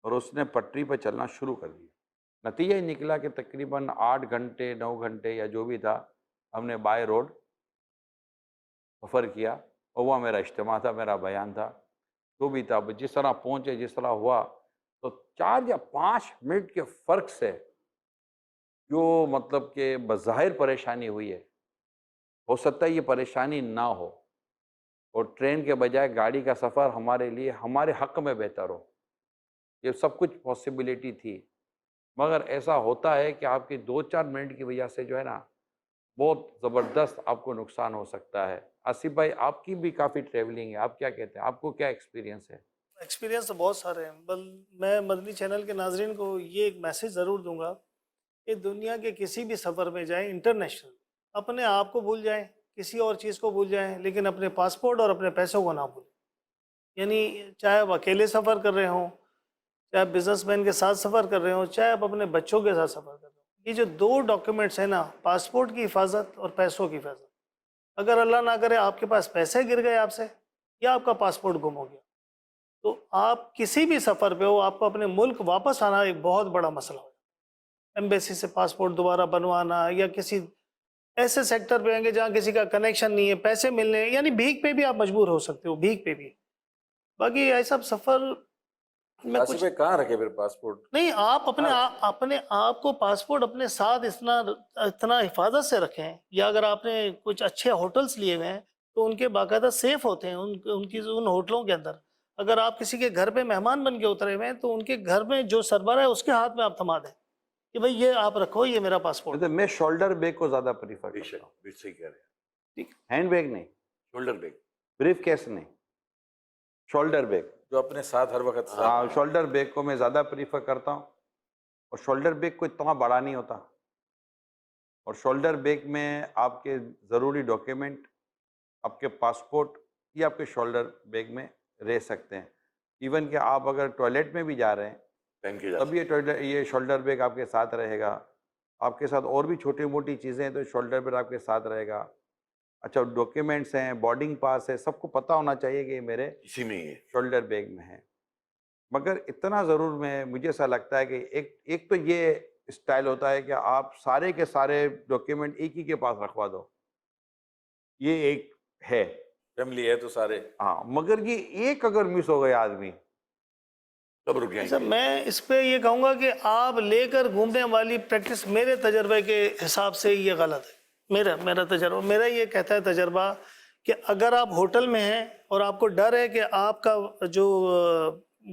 B: और उसने पटरी पर चलना शुरू कर दिया। नतीजा ही निकला कि तकरीबन 8 घंटे 9 घंटे या जो भी था हमने बाय रोड सफ़र किया और वह मेरा इज्तिमा था, मेरा बयान था, जो भी था। जिस तरह पहुँचे, जिस तरह हुआ, तो 4 या 5 मिनट के फ़र्क से जो मतलब कि बज़ाहिर परेशानी हुई है, हो सकता है ये परेशानी ना हो और ट्रेन के बजाय गाड़ी का सफ़र हमारे लिए हमारे हक़ में बेहतर हो। ये सब कुछ पॉसिबिलिटी थी, मगर ऐसा होता है कि आपकी 2-4 मिनट की वजह से जो है ना, बहुत ज़बरदस्त आपको नुकसान हो सकता है। आसिफ भाई, आपकी भी काफ़ी ट्रैवलिंग है, आप क्या कहते हैं? आपको क्या एक्सपीरियंस है?
F: एक्सपीरियंस तो बहुत सारे हैं, बल मैं मदनी चैनल के नाजरीन को ये एक मैसेज ज़रूर दूंगा कि दुनिया के किसी भी सफ़र में जाएं, इंटरनेशनल, अपने आप को भूल जाएं, किसी और चीज़ को भूल जाएं, लेकिन अपने पासपोर्ट और अपने पैसों को ना भूलें। यानी चाहे आप अकेले सफ़र कर रहे हों, चाहे आप बिजनेसमैन के साथ सफ़र कर रहे हों, चाहे आप अपने बच्चों के साथ सफ़र कर रहे हो, ये जो 2 डॉक्यूमेंट्स हैं ना, पासपोर्ट की हिफाजत और पैसों की हिफाजत, अगर अल्लाह ना करे आपके पास पैसे गिर गए आपसे या आपका पासपोर्ट गुम हो गया, तो आप किसी भी सफ़र पे हो, आपको अपने मुल्क वापस आना एक बहुत बड़ा मसला हो। एम्बेसी से पासपोर्ट दोबारा बनवाना या किसी ऐसे सेक्टर पे आएंगे जहाँ किसी का कनेक्शन नहीं है, पैसे मिलने, यानी भीख पे भी आप मजबूर हो सकते हो, भीख पे भी। बाकी ऐसा सफ़र में
D: आसिफ
F: कुछ
D: भाई कहाँ रखे फिर पासपोर्ट?
F: नहीं, आप अपने आप को पासपोर्ट अपने साथ इतना हिफाजत से रखें, या अगर आपने कुछ अच्छे होटल्स लिए हुए हैं तो उनके बाकायदा सेफ होते हैं उन होटलों के अंदर। अगर आप किसी के घर पे मेहमान बन के उतरे हुए हैं तो उनके घर में जो सरबराह है उसके हाथ में आप थमा दें कि भाई ये आप रखो, ये मेरा पासपोर्ट।
B: मतलब मैं शोल्डर बैग को ज़्यादा प्रीफर करता
E: बेशक,
B: हूँ,
E: सही कह रहे हैं।
F: ठीक,
B: हैंड बैग नहीं,
E: शोल्डर बैग।
B: ब्रीफ केस नहीं, शोल्डर बैग।
D: जो अपने साथ हर वक्त साथ।
B: हाँ, शोल्डर बैग को मैं ज़्यादा प्रीफर करता हूँ और शोल्डर बैग कोई इतना बड़ा नहीं होता और शोल्डर बैग में आपके ज़रूरी डॉक्यूमेंट, आपके पासपोर्ट, ये आपके शोल्डर बैग में रह सकते हैं। इवन कि आप अगर टॉयलेट में भी जा रहे हैं
E: पहन के जा
B: तब ये शोल्डर बैग आपके साथ रहेगा। आपके साथ और भी छोटी मोटी चीज़ें हैं तो शोल्डर बैग आपके साथ रहेगा। अच्छा, डॉक्यूमेंट्स हैं, बोर्डिंग पास है, सबको पता होना चाहिए कि ये मेरे
E: इसी में ही है।
B: शोल्डर बैग में है। मगर इतना ज़रूर मुझे ऐसा लगता है कि एक तो ये स्टाइल होता है कि आप सारे के सारे डॉक्यूमेंट एक ही के पास रखवा दो, ये एक है।
D: फैमिली है तो सारे।
B: हाँ, मगर ये एक अगर मिस हो गया आदमी,
E: कब रुक
F: सर
E: जाएंगे?
F: मैं इस पे ये कहूँगा कि आप लेकर घूमने वाली प्रैक्टिस मेरे तजर्बे के हिसाब से ये गलत है। मेरा तजर्बा, मेरा ये कहता है तजर्बा कि अगर आप होटल में हैं और आपको डर है कि आपका जो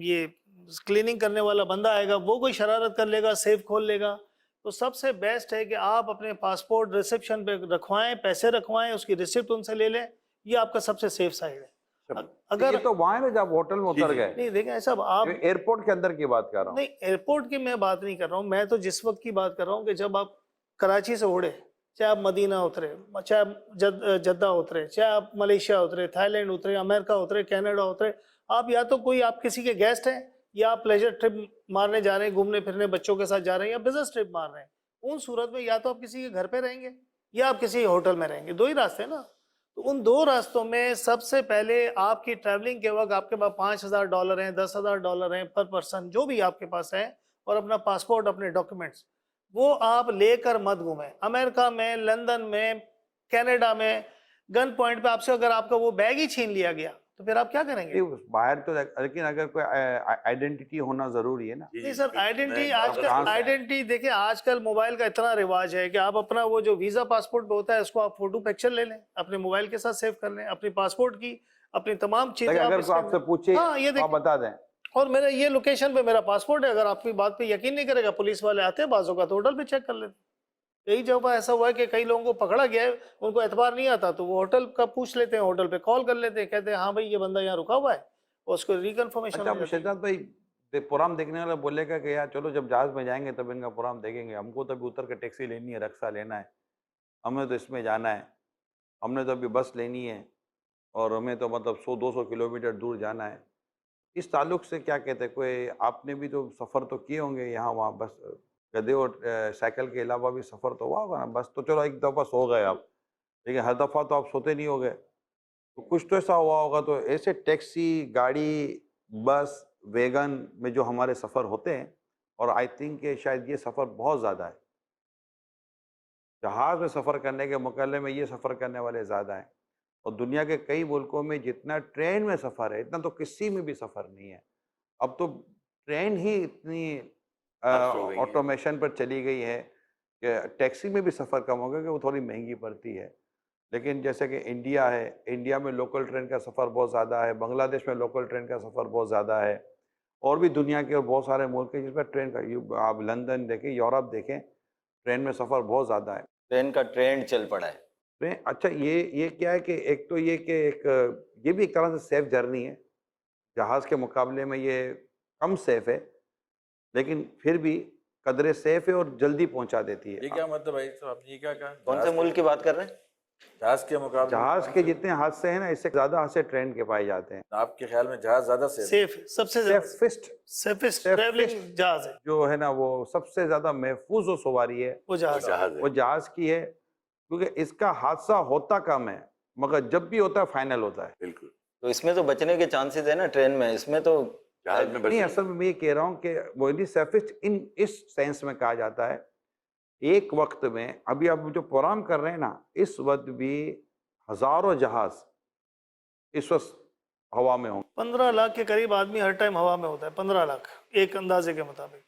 F: ये क्लीनिंग करने वाला बंदा आएगा वो कोई शरारत कर लेगा, सेफ खोल लेगा, तो सबसे बेस्ट है कि आप अपने पासपोर्ट रिसेप्शन पे रखवाएं, पैसे रखवाएं, उसकी रिसिप्ट उनसे ले लें। ये आपका सबसे सेफ साइड है। अगर
B: ये तो वहाँ है ना जब होटल में उतर गए।
F: नहीं देखें ऐसा, आप
B: एयरपोर्ट के अंदर की बात कर रहा हूँ।
F: नहीं, एयरपोर्ट की मैं बात नहीं कर रहा हूँ, मैं तो जिस वक्त की बात कर रहा हूँ कि जब आप कराची से उड़े, चाहे आप मदीना उतरे, चाहे आप जद्दा उतरे, चाहे आप मलेशिया उतरे, थाईलैंड उतरे, अमेरिका उतरे, कनाडा उतरे, आप या तो कोई आप किसी के गेस्ट हैं या आप प्लेजर ट्रिप मारने जा रहे हैं, घूमने फिरने बच्चों के साथ जा रहे हैं, या बिजनेस ट्रिप मार रहे हैं, उन सूरत में या तो आप किसी के घर पे रहेंगे या आप किसी होटल में रहेंगे। 2 ही रास्ते हैं ना। तो उन 2 रास्तों में सबसे पहले आपकी ट्रैवलिंग के वक्त आपके पास $5,000 हैं, $10,000 हैं पर पर्सन, जो भी आपके पास है, और अपना पासपोर्ट, अपने डॉक्यूमेंट्स, वो आप लेकर मत घूमें। अमेरिका में, लंदन में, कनाडा में गन पॉइंट पे आपसे अगर आपका वो बैग ही छीन लिया गया तो फिर आप क्या करेंगे?
B: बाहर तो, लेकिन अगर कोई आइडेंटिटी होना जरूरी है ना।
F: नहीं सर, आइडेंटिटी आजकल,
B: हाँ,
F: आइडेंटिटी देखिए आजकल मोबाइल का इतना रिवाज है कि आप अपना वो जो वीजा पासपोर्ट पे होता है उसको आप फोटो पिक्चर ले लें, अपने मोबाइल के साथ सेव कर लें, अपनी पासपोर्ट की, अपनी तमाम चीजें
B: अगर कोई आपसे पूछे,
F: हाँ, ये
B: आप बता दें।
F: और मेरा ये लोकेशन पे मेरा पासपोर्ट है, अगर आपकी बात पे यकीन नहीं करेगा, पुलिस वाले आते हैं बाजों का तो होटल पे चेक कर लेते। कई जगह ऐसा हुआ है कि कई लोगों को पकड़ा गया है, उनको एतबार नहीं आता तो वो होटल का पूछ लेते हैं, होटल पे कॉल कर लेते हैं, कहते हैं हाँ भाई ये बंदा यहाँ रुका हुआ है, और उसको रिकन्फर्मेशन
B: अच्छा
F: हो
B: अब
F: जाती है।
B: शहजाद भाई प्रोग्राम देखने वाला बोलेगा कि यार चलो जब जहाज में जाएंगे तब इनका प्रोग्राम देखेंगे, हमको तो अभी उतर के टैक्सी लेनी है, रक्शा लेना है, हमें तो इसमें जाना है, हमने तो अभी बस लेनी है और हमें तो मतलब 100-200 किलोमीटर दूर जाना है। इस ताल्लुक से क्या कहते हैं, कोई आपने भी तो सफ़र तो किए होंगे यहाँ वहाँ, बस गधे और साइकिल के अलावा भी सफ़र तो हुआ होगा ना? बस तो चलो एक दफ़ा सो गए आप, लेकिन हर दफ़ा तो आप सोते नहीं होगे, तो कुछ तो ऐसा हुआ होगा। तो ऐसे टैक्सी, गाड़ी, बस, वैगन में जो हमारे सफ़र होते हैं, और आई थिंक कि शायद ये सफ़र बहुत ज़्यादा है, जहाज़ में सफ़र करने के मुकाबले में ये सफ़र करने वाले ज़्यादा हैं। और दुनिया के कई मुल्कों में जितना ट्रेन में सफ़र है, इतना तो किसी में भी सफ़र नहीं है। अब तो ट्रेन ही इतनी
E: फास्ट हो गई है।
B: ऑटोमेशन पर चली गई है कि टैक्सी में भी सफ़र कम हो गया, कि वो थोड़ी महंगी पड़ती है। लेकिन जैसे कि इंडिया है, इंडिया में लोकल ट्रेन का सफ़र बहुत ज़्यादा है, बांग्लादेश में लोकल ट्रेन का सफ़र बहुत ज़्यादा है, और भी दुनिया के और बहुत सारे मुल्क हैं जिसमें ट्रेन का आप लंदन देखें, यूरोप देखें, ट्रेन में सफ़र बहुत ज़्यादा है।
C: ट्रेन का ट्रेंड चल पड़ा है।
B: ट्रेन अच्छा ये क्या है कि एक तो ये कि एक ये भी एक तरह से सेफ़ जर्नी है। जहाज़ के मुकाबले में ये कम सेफ़ है, लेकिन फिर भी कदरे सेफ़ है और जल्दी पहुंचा देती
D: ये
B: है।
D: क्या मतलब भाई साहब, आपने ये क्या कहा?
C: कौन से मुल्क की बात कर रहे हैं?
D: जहाज के मुकाबले
B: जहाज़ के जितने हादसे हैं ना, इससे ज़्यादा हादसे ट्रेन के पाए जाते हैं।
D: आपके ख्याल में जहाज ज्यादा सेफ?
F: सेफ है, सबसे ज्यादा
B: सेफेस्ट
F: सेफेस्ट
B: सेफेस्ट
F: ट्रैवलिंग जहाज है
B: जो है ना, वो सबसे ज़्यादा महफूज जो सवारी है
F: वो जहाज है।
E: जहाज है।
B: वो जहाज़ की है, क्योंकि इसका हादसा होता कम है, मगर जब भी होता है फाइनल होता है।
E: बिल्कुल।
C: तो इसमें तो बचने के चांसेस है ना, ट्रेन में, इसमें तो
E: जहाज में
B: नहीं,
E: बस
B: असल में मैं ये कह रहा हूँ कि वो यदि सेफेस्ट इन इस सेंस में कहा जाता है, एक वक्त में अभी आप जो प्रोग्राम कर रहे हैं ना, इस वक्त भी हज़ारों जहाज़ इस वक्त हवा में होंगे।
F: 15 लाख के करीब आदमी हर टाइम हवा में होता है, 15 लाख एक अंदाजे के मुताबिक।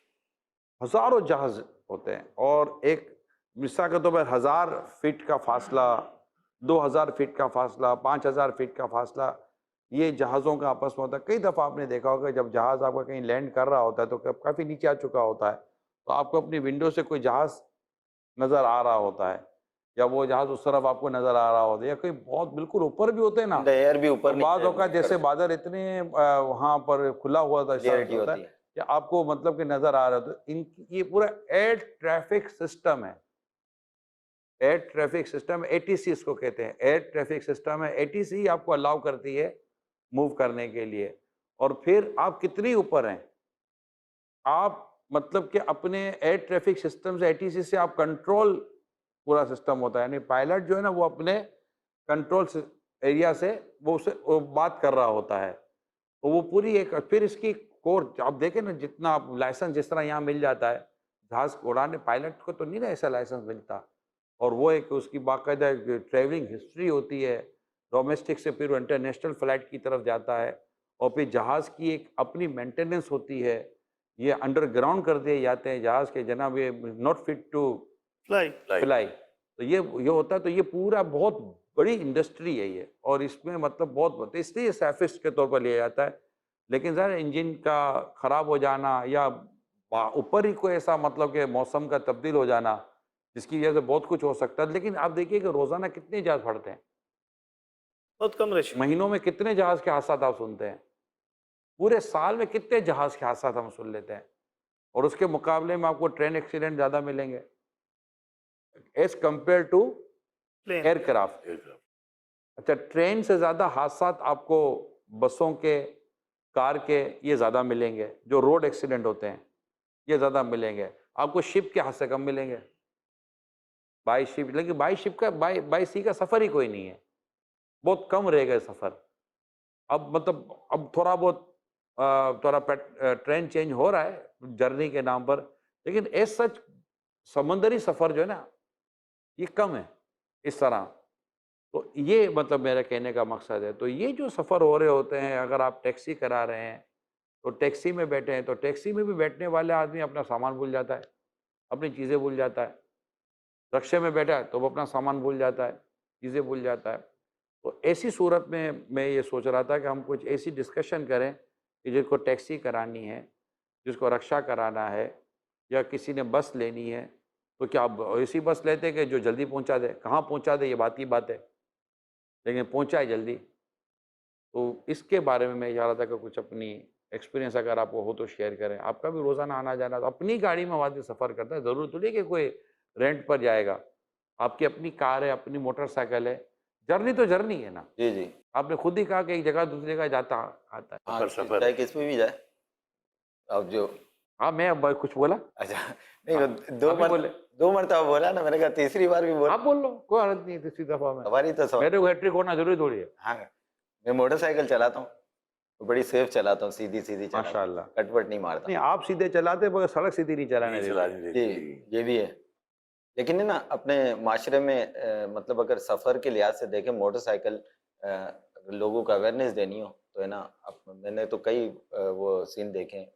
B: हज़ारों जहाज़ होते हैं, और एक मिसाल के तौर पर 1000 फीट का फासला, 2000 फीट का फासला, 5000 फीट का फासला, ये जहाज़ों का आपस में होता है। कई दफ़ा आपने देखा होगा जब जहाज़ आपका कहीं लैंड कर रहा होता है तो काफ़ी नीचे आ चुका होता है, तो आपको अपनी विंडो से कोई जहाज़ नज़र आ रहा होता है, या वो जहाज़ उस तरफ आपको नज़र आ रहा होता है, या कोई बहुत बिल्कुल ऊपर भी होते हैं ना,
C: द एयर भी
B: तो
C: ऊपर
B: बाद
C: नीचे
B: औक़ात जैसे बादल इतने वहाँ पर खुला हुआ था
C: क्लियरिटी
B: होता
C: होती
B: है
C: है।
B: कि आपको मतलब कि नज़र आ रहा है। तो इन ये पूरा एयर ट्रैफिक सिस्टम है, एयर ट्रैफिक सिस्टम एटीसी इसको कहते हैं, एयर ट्रैफिक सिस्टम है। एटीसी आपको अलाउ करती है मूव करने के लिए, और फिर आप कितनी ऊपर हैं, आप मतलब कि अपने एयर ट्रैफिक सिस्टम से, एटीसी से आप कंट्रोल पूरा सिस्टम होता है, यानी पायलट जो है ना वो अपने कंट्रोल एरिया से वो बात कर रहा होता है, तो वो पूरी एक फिर इसकी कोर आप देखें ना, जितना आप लाइसेंस जिस तरह यहाँ मिल जाता है, जहाज उड़ाने पायलट को तो नहीं ना ऐसा लाइसेंस मिलता, और वो एक उसकी बाकायदा ट्रैवलिंग हिस्ट्री होती है, डोमेस्टिक से फिर वो इंटरनेशनल फ्लाइट की तरफ जाता है, और फिर जहाज़ की एक अपनी मेंटेनेंस होती है, ये अंडरग्राउंड कर दिए जाते हैं जहाज़ के, जनाब ये not fit to
F: fly
B: fly, तो ये होता है। तो ये पूरा बहुत बड़ी इंडस्ट्री है ये, और इसमें मतलब बहुत इसलिए सेफेस्ट के तौर पर लिया जाता है। लेकिन ज़रा इंजन का ख़राब हो जाना, या ऊपर ही कोई ऐसा मतलब कि मौसम का तब्दील हो जाना, जिसकी वजह से बहुत कुछ हो सकता है। लेकिन आप देखिए कि रोज़ाना कितने जहाज़ फटते हैं,
F: बहुत कम रेशियो।
B: महीनों में कितने जहाज़ के हादसा आप सुनते हैं, पूरे साल में कितने जहाज़ के हादसा हम सुन लेते हैं, और उसके मुकाबले में आपको ट्रेन एक्सीडेंट ज़्यादा मिलेंगे as compare to
F: plane
B: aircraft.
E: Aircraft.
B: अच्छा, ट्रेन से ज़्यादा हादसा आपको बसों के, कार के ये ज़्यादा मिलेंगे, जो रोड एक्सीडेंट होते हैं ये ज़्यादा मिलेंगे। आपको शिप के हादसे कम मिलेंगे, बाई शिप, लेकिन बाई शिप का बाई सी का सफ़र ही कोई नहीं है, बहुत कम रह गए सफ़र। अब मतलब अब थोड़ा बहुत थोड़ा ट्रेन चेंज हो रहा है जर्नी के नाम पर, लेकिन एज सच समंदरी सफ़र जो है ना ये कम है इस तरह। तो ये मतलब मेरा कहने का मकसद है। तो ये जो सफ़र हो रहे होते हैं, अगर आप टैक्सी करा रहे हैं तो टैक्सी में बैठे हैं, तो टैक्सी में भी बैठने वाले आदमी अपना सामान भूल जाता है, अपनी चीज़ें भूल जाता है। रक्शे में बैठा है तो वो अपना सामान भूल जाता है, चीज़ें भूल जाता है। तो ऐसी सूरत में मैं ये सोच रहा था कि हम कुछ ऐसी डिस्कशन करें कि जिसको टैक्सी करानी है, जिसको रक्षा कराना है, या किसी ने बस लेनी है,
G: तो क्या आप ऐसी बस लेते कि जो जल्दी पहुंचा दे? कहाँ पहुंचा दे ये बात की बात है, लेकिन पहुंचाए जल्दी। तो इसके बारे में मैं चाह रहा था कि कुछ अपनी एक्सपीरियंस अगर आपको हो तो शेयर करें। आपका भी रोज़ाना आना जाना, तो अपनी गाड़ी में आदमी सफ़र करता है, ज़रूरी तो नहीं कि कोई रेंट पर जाएगा। आपकी अपनी कार है, अपनी मोटरसाइकिल है, जर्नी तो जर्नी है ना।
C: जी जी।
G: आपने खुद ही कहा कि एक जगह दूसरी जगह जाता आता है।
C: हाँ,
E: सफर
C: चाहे किस में भी जाए। अब जो
G: हाँ, मैं अब कुछ बोला?
C: अच्छा, नहीं वो
G: आप ही बोले।
C: 2 मरतबा बोला ना, मैंने कहा तीसरी बार भी बोल।
G: आप बोल लो, कोई हर्ज नहीं है तीसरी दफ़ा में।
C: हमारी तो समझ।
G: मेरे को हैट्रिक होना जरूरी थोड़ी है।
C: हाँ, मैं मोटरसाइकिल चलाता हूँ, तो बड़ी सेफ चलाता हूँ, सीधी सीधी चलाता हूँ,
G: माशाल्लाह।
C: कटपट नहीं मारता।
G: नहीं, आप सीधे चलाते मगर सड़क सीधी नहीं चलाने
E: नहीं
G: देते।
E: चलाने
C: जी,
E: देती।
C: ये भी है। लेकिन है ना, अपने माशरे में मतलब अगर सफ़र के लिहाज से देखें, मोटरसाइकिल अगर लोगों को अवेयरनेस देनी हो तो है ना, मैंने तो कई वो सीन देखे हैं,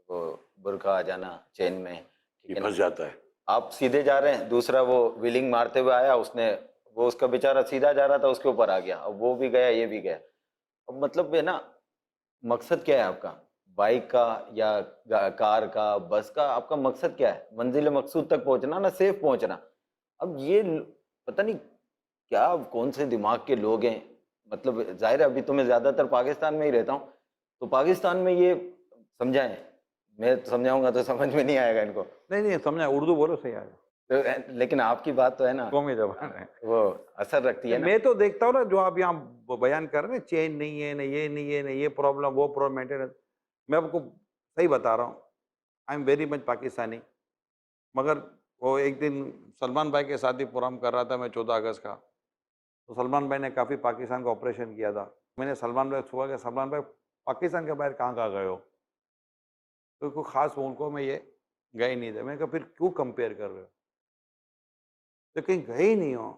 C: वो बुरखा आ जाना चेन में, ठीक
E: ये
C: है ना।
E: फंस जाता है।
C: आप सीधे जा रहे हैं, दूसरा वो व्हीलिंग मारते हुए आया, वो उसका बेचारा सीधा जा रहा था, उसके ऊपर आ गया, अब वो भी गया, ये भी गया। अब मतलब है ना, मकसद क्या है आपका? बाइक का या कार का, बस का, आपका मकसद क्या है? मंजिल मकसूद तक पहुंचना ना, सेफ पहुंचना। अब ये पता नहीं क्या, कौन से दिमाग के लोग हैं। मतलब जाहिर है, अभी तो मैं ज्यादातर पाकिस्तान में ही रहता हूँ, तो पाकिस्तान में ये समझाएं, मैं तो समझाऊंगा तो समझ में नहीं आएगा इनको।
G: नहीं समझा, उर्दू बोलो सही आ
C: तो लेकिन आपकी बात तो है ना,
G: कौमी जबान है।
C: वो असर रखती है ना।
G: मैं तो देखता हूँ ना, जो आप यहाँ बयान कर रहे हैं, चेन नहीं है, ना ये नहीं है, ना ये प्रॉब्लम, वो प्रॉब्लम, मेंटेनेंस। मैं आपको सही बता रहा हूँ, I am very much Pakistani. मगर वो एक दिन सलमान भाई के साथ ही प्रोग्राम कर रहा था मैं, 14 अगस्त का। तो सलमान भाई ने काफ़ी पाकिस्तान का ऑपरेशन किया था। मैंने सलमान भाई से पूछा कि सलमान भाई, पाकिस्तान के बाहर कहाँ कहाँ गए हो? तो कोई ख़ास मुल्कों में ये गए नहीं थे। मैंने कहा फिर क्यों कंपेयर कर रहे हो? तो कहीं गए ही नहीं हो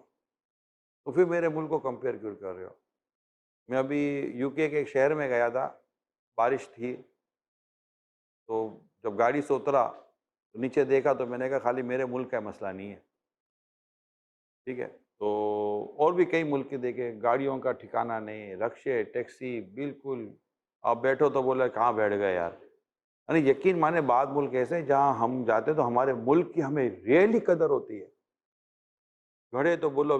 G: तो फिर मेरे मुल्क को कंपेयर क्यों कर रहे हो? मैं अभी यूके के एक शहर में गया था, बारिश थी, तो जब गाड़ी से उतरा तो नीचे देखा तो मैंने कहा खाली मेरे मुल्क का मसला नहीं है, ठीक है। तो और भी कई मुल्क के देखे, गाड़ियों का ठिकाना नहीं, रक्शे टैक्सी बिल्कुल, आप बैठो तो बोले कहाँ बैठ गए यार। यानी यकीन माने, बाद मुल्क ऐसे हैं जहाँ हम जाते तो हमारे मुल्क की हमें रियली कदर होती है। घड़े तो बोलो,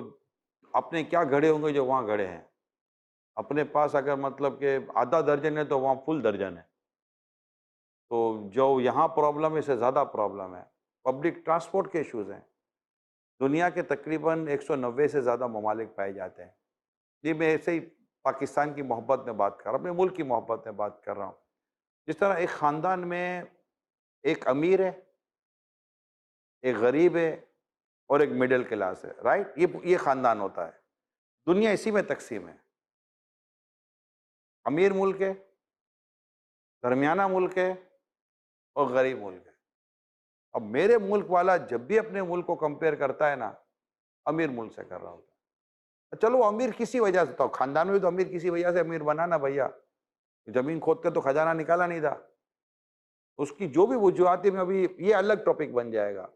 G: अपने क्या घड़े होंगे जो वहाँ घड़े हैं। अपने पास अगर मतलब कि आधा दर्जन है तो वहाँ फुल दर्जन है। तो जो यहाँ प्रॉब्लम है, इससे ज़्यादा प्रॉब्लम है। पब्लिक ट्रांसपोर्ट के इश्यूज़ हैं। दुनिया के तकरीबन 190 से ज़्यादा ममालिक पाए जाते हैं। ये मैं ऐसे ही पाकिस्तान की मोहब्बत में बात कर रहा हूँ, अपने मुल्क की मोहब्बत में बात कर रहा हूँ। जिस तरह एक ख़ानदान में एक अमीर है, एक गरीब है और एक मिडिल क्लास है, राइट। ये ख़ानदान होता है। दुनिया इसी में तकसीम है। अमीर मुल्क है, दरमियाना मुल्क है और गरीब मुल्क है। अब मेरे मुल्क वाला जब भी अपने मुल्क को कंपेयर करता है ना, अमीर मुल्क से कर रहा होता है। चलो अमीर किसी वजह से, तो खानदान में भी तो अमीर किसी वजह से अमीर बना ना भैया। जमीन खोद के तो खजाना निकाला नहीं था। उसकी जो भी वजूहत है, अभी ये अलग टॉपिक बन जाएगा।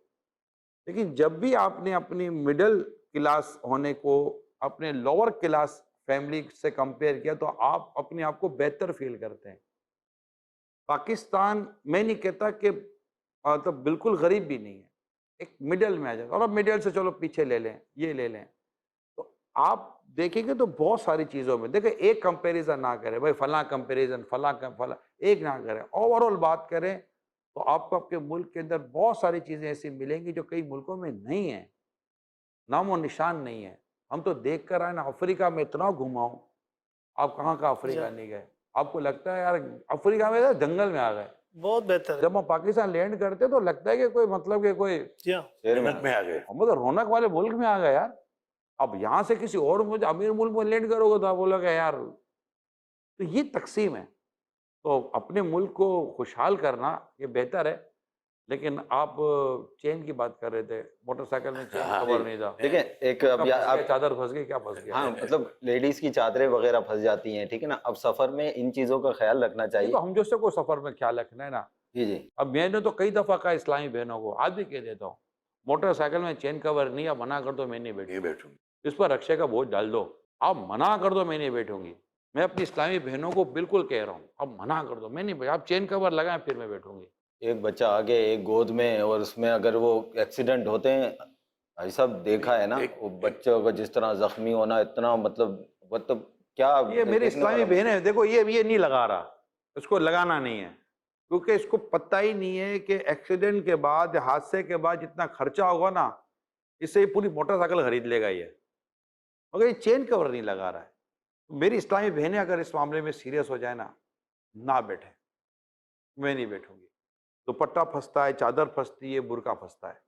G: लेकिन जब भी आपने अपनी मिडिल क्लास होने को अपने लोअर क्लास फैमिली से कंपेयर किया तो आप अपने आप को बेहतर फील करते हैं। पाकिस्तान, मैं नहीं कहता कि तो बिल्कुल गरीब भी नहीं है, एक मिडिल में आ जाएगा। और अब मिडिल से चलो पीछे ले लें, ये ले लें, तो आप देखेंगे तो बहुत सारी चीज़ों में देखिए, एक कंपैरिजन ना करें भाई, फला कंपैरिजन, फला एक ना करें। ओवरऑल बात करें तो आपको आपके मुल्क के अंदर बहुत सारी चीज़ें ऐसी मिलेंगी जो कई मुल्कों में नहीं है, नामो निशान नहीं है। हम तो देख कर आए ना, अफ्रीका में इतना घुमाऊं, आप कहाँ का अफ्रीका नहीं गए। आपको लगता है यार अफ्रीका में जंगल में आ गए।
F: बहुत बेहतर है।
G: जब हम पाकिस्तान लैंड करते तो लगता है कि कोई मतलब कि कोई
F: जी हाँ,
C: शहर में
E: जन्नत में आ गए।
G: हम तो रौनक वाले मुल्क में आ गए यार। अब यहाँ से किसी और मुझे अमीर मुल्क में लैंड करोगे तो आप बोलोगे यार। तो ये तकसीम है। तो अपने मुल्क को खुशहाल करना ये बेहतर है। लेकिन आप चेन की बात कर रहे थे, मोटरसाइकिल में चेन
E: हाँ,
G: खबर नहीं था।
C: देखिए, एक
G: क्या
C: अब
G: फंस
C: आप
G: गया, चादर फंस गई, क्या फंस गया?
C: हाँ, मतलब लेडीज की चादरें वगैरह फंस जाती हैं, ठीक है ना। अब सफर में इन चीजों का ख्याल रखना
G: ये
C: चाहिए।
G: तो हम जैसे को सफर में ख्याल रखना है ना।
C: जी जी।
G: अब मैंने तो कई दफा कहा इस्लामी बहनों को, आज भी कह देता हूँ, मोटरसाइकिल में चेन कवर नहीं, आप मना कर दो मैं नहीं बैठूंगी।
E: नहीं बैठूंगी।
G: इस पर रक्षे का बोझ डाल दो, आप मना कर दो मैं नहीं बैठूंगी। मैं अपनी इस्लामी बहनों को बिल्कुल कह रहा हूँ, आप मना कर दो मैं नहीं, आप चेन कवर लगाएं फिर मैं बैठूंगी।
C: एक बच्चा आगे एक गोद में, और उसमें अगर वो एक्सीडेंट होते हैं, भाई साहब देखा है ना वो बच्चों को जिस तरह जख्मी होना, इतना मतलब क्या
G: ये मेरी
C: देखने
G: इस्लामी
C: वाला।
G: बहन है, देखो ये नहीं लगा रहा, इसको लगाना नहीं है, क्योंकि इसको पता ही नहीं है कि एक्सीडेंट के बाद, हादसे के बाद जितना खर्चा होगा ना, इससे ये पूरी मोटरसाइकिल खरीद लेगा ये, मगर ये चेन कवर नहीं लगा रहा है। तो मेरी इस्लामी बहनें अगर इस मामले में सीरियस हो जाए ना बैठे, मैं नहीं बैठूंगी। दुपट्टा फंसता है, चादर फंसती है, बुर्का फंसता है,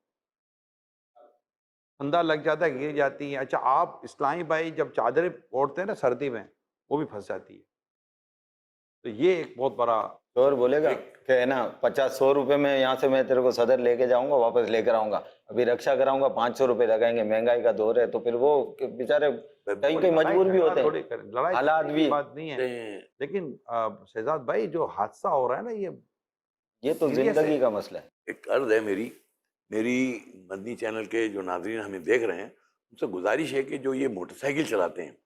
G: फंदा लग जाता है, गिर जाती है। अच्छा, आप इस्लामी भाई जब चादरें ओढ़ते हैं ना सर्दी में, वो भी फंस जाती है। तो ये एक बहुत बड़ा
C: और बोलेगा कि है ना 50-100 रुपए में यहाँ से मैं तेरे को सदर लेके जाऊंगा, वापस लेकर आऊंगा, अभी रक्षा कराऊंगा 500 रुपए लगाएंगे, महंगाई का दौर है। तो फिर वो बेचारे कहीं कोई मजबूर भी होते हैं,
G: लड़ाई
C: हालात
G: की
C: भी।
G: बात नहीं है, लेकिन शहजाद भाई जो हादसा हो रहा है ना,
C: ये तो
G: serious
C: जिंदगी
G: है।
C: का मसला है।
E: एक अर्ज है मेरी मदनी चैनल के जो नाजरीन हमें देख रहे हैं, उनसे गुजारिश है कि जो ये मोटरसाइकिल चलाते हैं,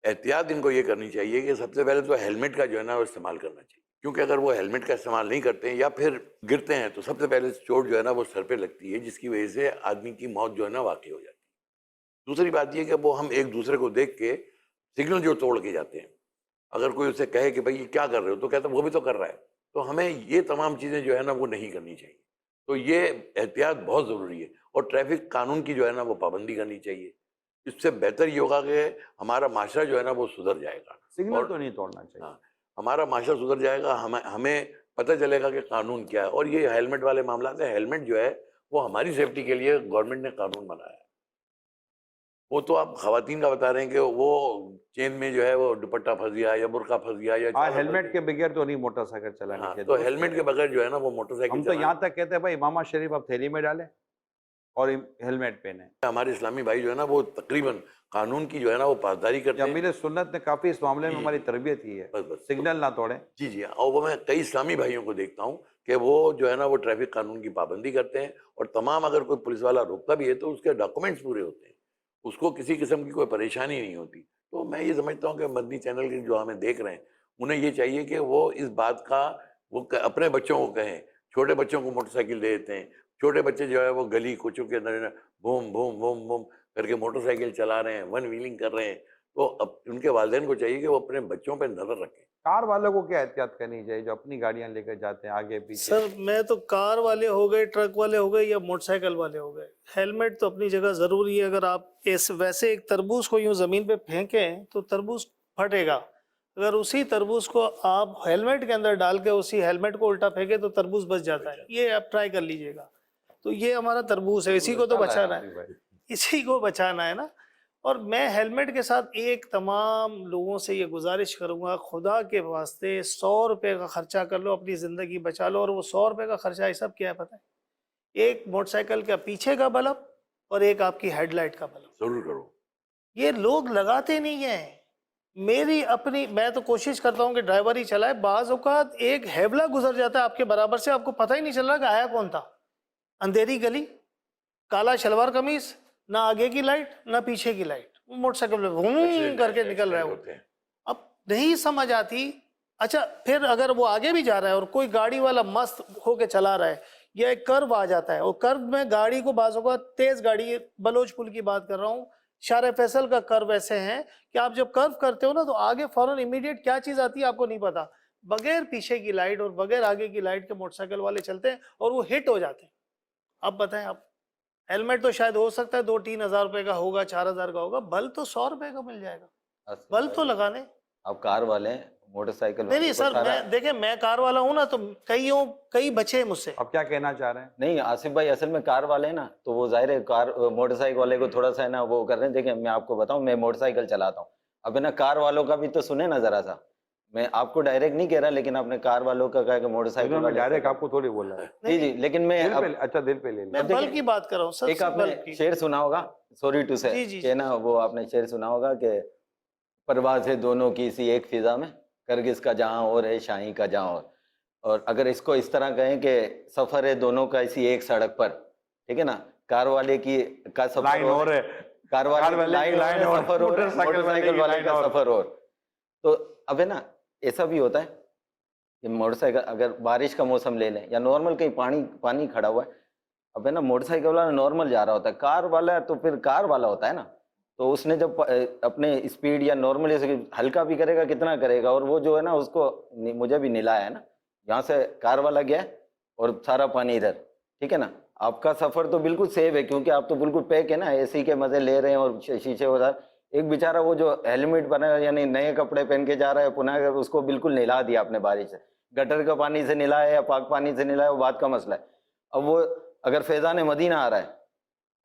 E: एहतियात इनको ये करनी चाहिए कि सबसे पहले तो हेलमेट का जो है ना वो इस्तेमाल करना चाहिए, क्योंकि अगर वो हेलमेट का इस्तेमाल नहीं करते हैं या फिर गिरते हैं तो सबसे पहले चोट जो है ना वो सर पे लगती है, जिसकी वजह से आदमी की मौत जो है ना वाकई हो जाती है। दूसरी बात ये कि वो हम एक दूसरे को देख के सिग्नल जो तोड़ के जाते हैं, अगर कोई उससे कहे कि भाई ये क्या कर रहे हो, तो कहता है वो भी तो कर रहा है। तो हमें ये तमाम चीज़ें जो है ना वो नहीं करनी चाहिए। तो ये एहतियात बहुत ज़रूरी है, और ट्रैफिक कानून की जो है ना वो पाबंदी करनी चाहिए। इससे बेहतर ये होगा कि हमारा माशरा जो है ना वो सुधर जाएगा,
G: सिग्नल
E: और
G: तो नहीं तोड़ना चाहिए।
E: हाँ, हमारा माशरा सुधर जाएगा, हमें पता चलेगा कि कानून क्या है। और ये हेलमेट वाले मामला है, हेलमेट जो है वो हमारी सेफ्टी के लिए गवर्नमेंट ने कानून बनाया है। वो तो आप खवातीन का बता रहे हैं कि वो चेन में जो है वो दुपट्टा फंस गया या बुर्का फंस गया या
G: हाँ,
E: चादर फंस
G: हेलमेट
E: गई।
G: के बगैर तो नहीं मोटरसाइकिल चलानी
E: हाँ,
G: चाहिए।
E: तो
G: दुरुस्त
E: हेलमेट
G: कह
E: के
G: रहे हैं।
E: बगैर जो है ना वो मोटरसाइकिल
G: हम तो
E: चलाना-
G: यहाँ तक कहते हैं भाई मामा शरीफ आप थैली में डालें और हेलमेट पहने।
E: हमारे इस्लामी भाई जो है ना वो तकरीबन कानून की जो है ना वो पासदारी करते हैं।
G: अमीर सुन्नत ने काफी इस मामले में
E: जी,
G: हमारी तरबियत की है,
E: बस
G: सिग्नल ना तोड़ें।
E: जी जी। और वो मैं कई इस्लामी भाइयों को देखता हूँ कि वो जो है ना वो ट्रैफिक कानून की पाबंदी करते हैं, और तमाम अगर कोई पुलिस वाला रोकता भी है तो उसके डॉक्यूमेंट्स पूरे होते हैं, उसको किसी किस्म की कोई परेशानी नहीं होती। तो मैं ये समझता हूँ कि मदनी चैनल के जो हमें देख रहे हैं, उन्हें ये चाहिए कि वो इस बात का अपने बच्चों को कहें। छोटे बच्चों को मोटरसाइकिल दे देते हैं, छोटे बच्चे जो है वो गली कुचों के अंदर बूम बूम बूम बूम करके मोटरसाइकिल चला रहे हैं, वन व्हीलिंग कर रहे हैं। तो अब उनके वालिदैन को चाहिए कि वो अपने बच्चों पर नजर रखें।
G: कार वालों को क्या एहतियात करनी चाहिए जो अपनी गाड़ियां लेकर जाते हैं आगे पीछे?
F: सर मैं तो कार वाले हो गए, ट्रक वाले हो गए या मोटरसाइकिल वाले हो गए, हेलमेट तो अपनी जगह ज़रूरी है। अगर आप वैसे एक तरबूज को यूं ज़मीन पे फेंकें तो तरबूज फटेगा, अगर उसी तरबूज को आप हेलमेट के अंदर डाल के उसी हेलमेट को उल्टा फेंके तो तरबूज बच जाता है। ये आप ट्राई कर लीजिएगा। तो ये हमारा तरबूज है, इसी को तो बचाना है, इसी को बचाना है ना। और मैं हेलमेट के साथ एक तमाम लोगों से ये गुजारिश करूंगा, खुदा के वास्ते 100 रुपये का खर्चा कर लो, अपनी ज़िंदगी बचा लो। और वो 100 रुपये का खर्चा ये सब क्या है पता है? एक मोटरसाइकिल का पीछे का बल्ब और एक आपकी हेडलाइट का बल्ब।
E: जरूर करो।
F: ये लोग लगाते नहीं हैं। मैं तो कोशिश करता हूँ कि ड्राइवर ही चलाए। बाज़ औक़ात एक हैवला गुजर जाता है आपके बराबर से, आपको पता ही नहीं चल रहा कि आया कौन था। अंधेरी गली, काला शलवार कमीज, ना आगे की लाइट ना पीछे की लाइट, मोटरसाइकिल पे घूम करके निकल रहा है वो। अब नहीं समझ आती। अच्छा, फिर अगर वो आगे भी जा रहा है और कोई गाड़ी वाला मस्त होके चला रहा है, या एक कर्व आ जाता है और कर्व में गाड़ी को बाज़ औक़ात तेज गाड़ी, बलोच पुल की बात कर रहा हूँ, शारे फैसल का कर्व ऐसे हैं कि आप जब कर्व करते हो ना तो आगे फौरन इमीडिएट क्या चीज़ आती है आपको नहीं पता। बगैर पीछे की लाइट और बगैर आगे की लाइट के मोटरसाइकिल वाले चलते हैं और वो हिट हो जाते हैं। अब बताएं आप, हेलमेट तो शायद हो सकता है 2-3 हज़ार रुपए का होगा, 4 हज़ार का होगा, बल्ब तो 100 रुपए का मिल जाएगा। बल्ब तो लगाने।
C: आप कार वाले हैं, मोटरसाइकिल
F: नहीं सर, मैं देखें, मैं कार वाला हूँ ना, तो कई बचे मुझसे।
G: अब क्या कहना चाह रहे हैं?
C: नहीं आसिफ भाई, असल में कार वाले हैं ना, तो वो जाहिर है कार मोटरसाइकिल वाले को थोड़ा सा है ना वो कर रहे हैं। देखें मैं आपको बताऊं, मैं मोटरसाइकिल चलाता हूँ, अब है ना कार वालों का भी तो सुने ना जरा सा। मैं आपको डायरेक्ट नहीं कह रहा, लेकिन अपने कार वालों का कहा कि मोटरसाइकिल वाले
G: डायरेक्ट आपको थोड़ी बोल रहा है।
C: जी जी, लेकिन मैं
G: अच्छा दिल पे ले लिया।
F: मैं बल्ब की बात कर रहा हूँ सर।
C: एक आपने शेर सुना होगा, सॉरी टू से, कि ना वो आपने शेर सुना होगा कि परवाज़ है दोनों की इसी एक फिजा में, करगिस का जहां और है शाही का जहां और अगर इसको इस तरह कहें कि सफर है दोनों का इसी एक सड़क पर, ठीक है ना, कार वाले की का सफर
G: लाइन और है,
C: कार वाले लाइन और सफर और मोटरसाइकिल वाले का सफर और। तो अब है ना ऐसा भी होता है कि मोटरसाइकिल अगर बारिश का मौसम ले लें या नॉर्मल कहीं पानी पानी खड़ा हुआ है, अब है ना मोटरसाइकिल वाला नॉर्मल जा रहा होता है, कार वाला तो फिर कार वाला होता है ना, तो उसने जब अपने स्पीड या नॉर्मल जैसे हल्का भी करेगा कितना करेगा, और वो जो है ना उसको मुझे भी निलाया है ना, यहाँ से कार वाला गया और सारा पानी इधर, ठीक है ना। आपका सफर तो बिल्कुल सेफ है क्योंकि आप तो बिल्कुल पैक है ना, एसी के मजे ले रहे हैं और शीशे वगैरह। एक बेचारा वो जो हेलमेट बना यानी नए कपड़े पहन के जा रहा है पुनः, अगर उसको बिल्कुल नहला दिया आपने बारिश से, गटर का पानी से नहलाया या पाक पानी से नहलाया वो बात का मसला है। अब वो अगर फैजान मदीना आ रहा है,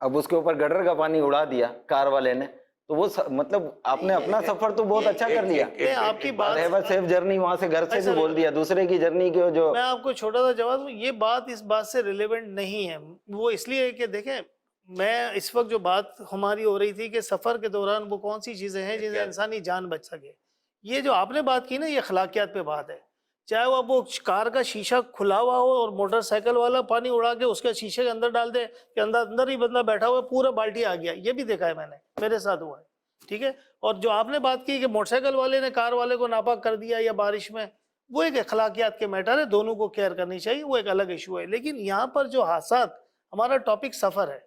C: अब उसके ऊपर गटर का पानी उड़ा दिया कार वाले ने, तो वो मतलब आपने अपना सफर तो बहुत अच्छा कर लिया।
F: मैं आपकी बात
C: सेफ जर्नी वहां से घर से
F: ऐसा
C: भी बोल दिया, दूसरे की जर्नी के जो
F: मैं आपको छोटा सा जवाब दूं, ये बात इस बात से रिलेवेंट नहीं है। वो इसलिए है कि देखें, मैं इस वक्त जो बात हमारी हो रही थी कि सफ़र के दौरान वो कौन सी चीज़ें हैं जिनसे इंसानी जान बच सके। ये जो आपने बात की ना, ये अखलाकियात पे बात है। चाहे वो कार का शीशा खुला हुआ हो और मोटरसाइकिल वाला पानी उड़ा के उसके शीशे के अंदर डाल दे कि अंदर अंदर ही बंदा बैठा हुआ है, पूरा बाल्टी आ गया, ये भी देखा है मैंने, मेरे साथ हुआ है, ठीक है। और जो आपने बात की कि मोटरसाइकिल वाले ने कार वाले को नापाक कर दिया या बारिश में, वो एक अखलाकियात के मैटर है, दोनों को केयर करनी चाहिए, वो एक अलग इशू है। लेकिन यहाँ पर जो हादसात, हमारा टॉपिक सफ़र है,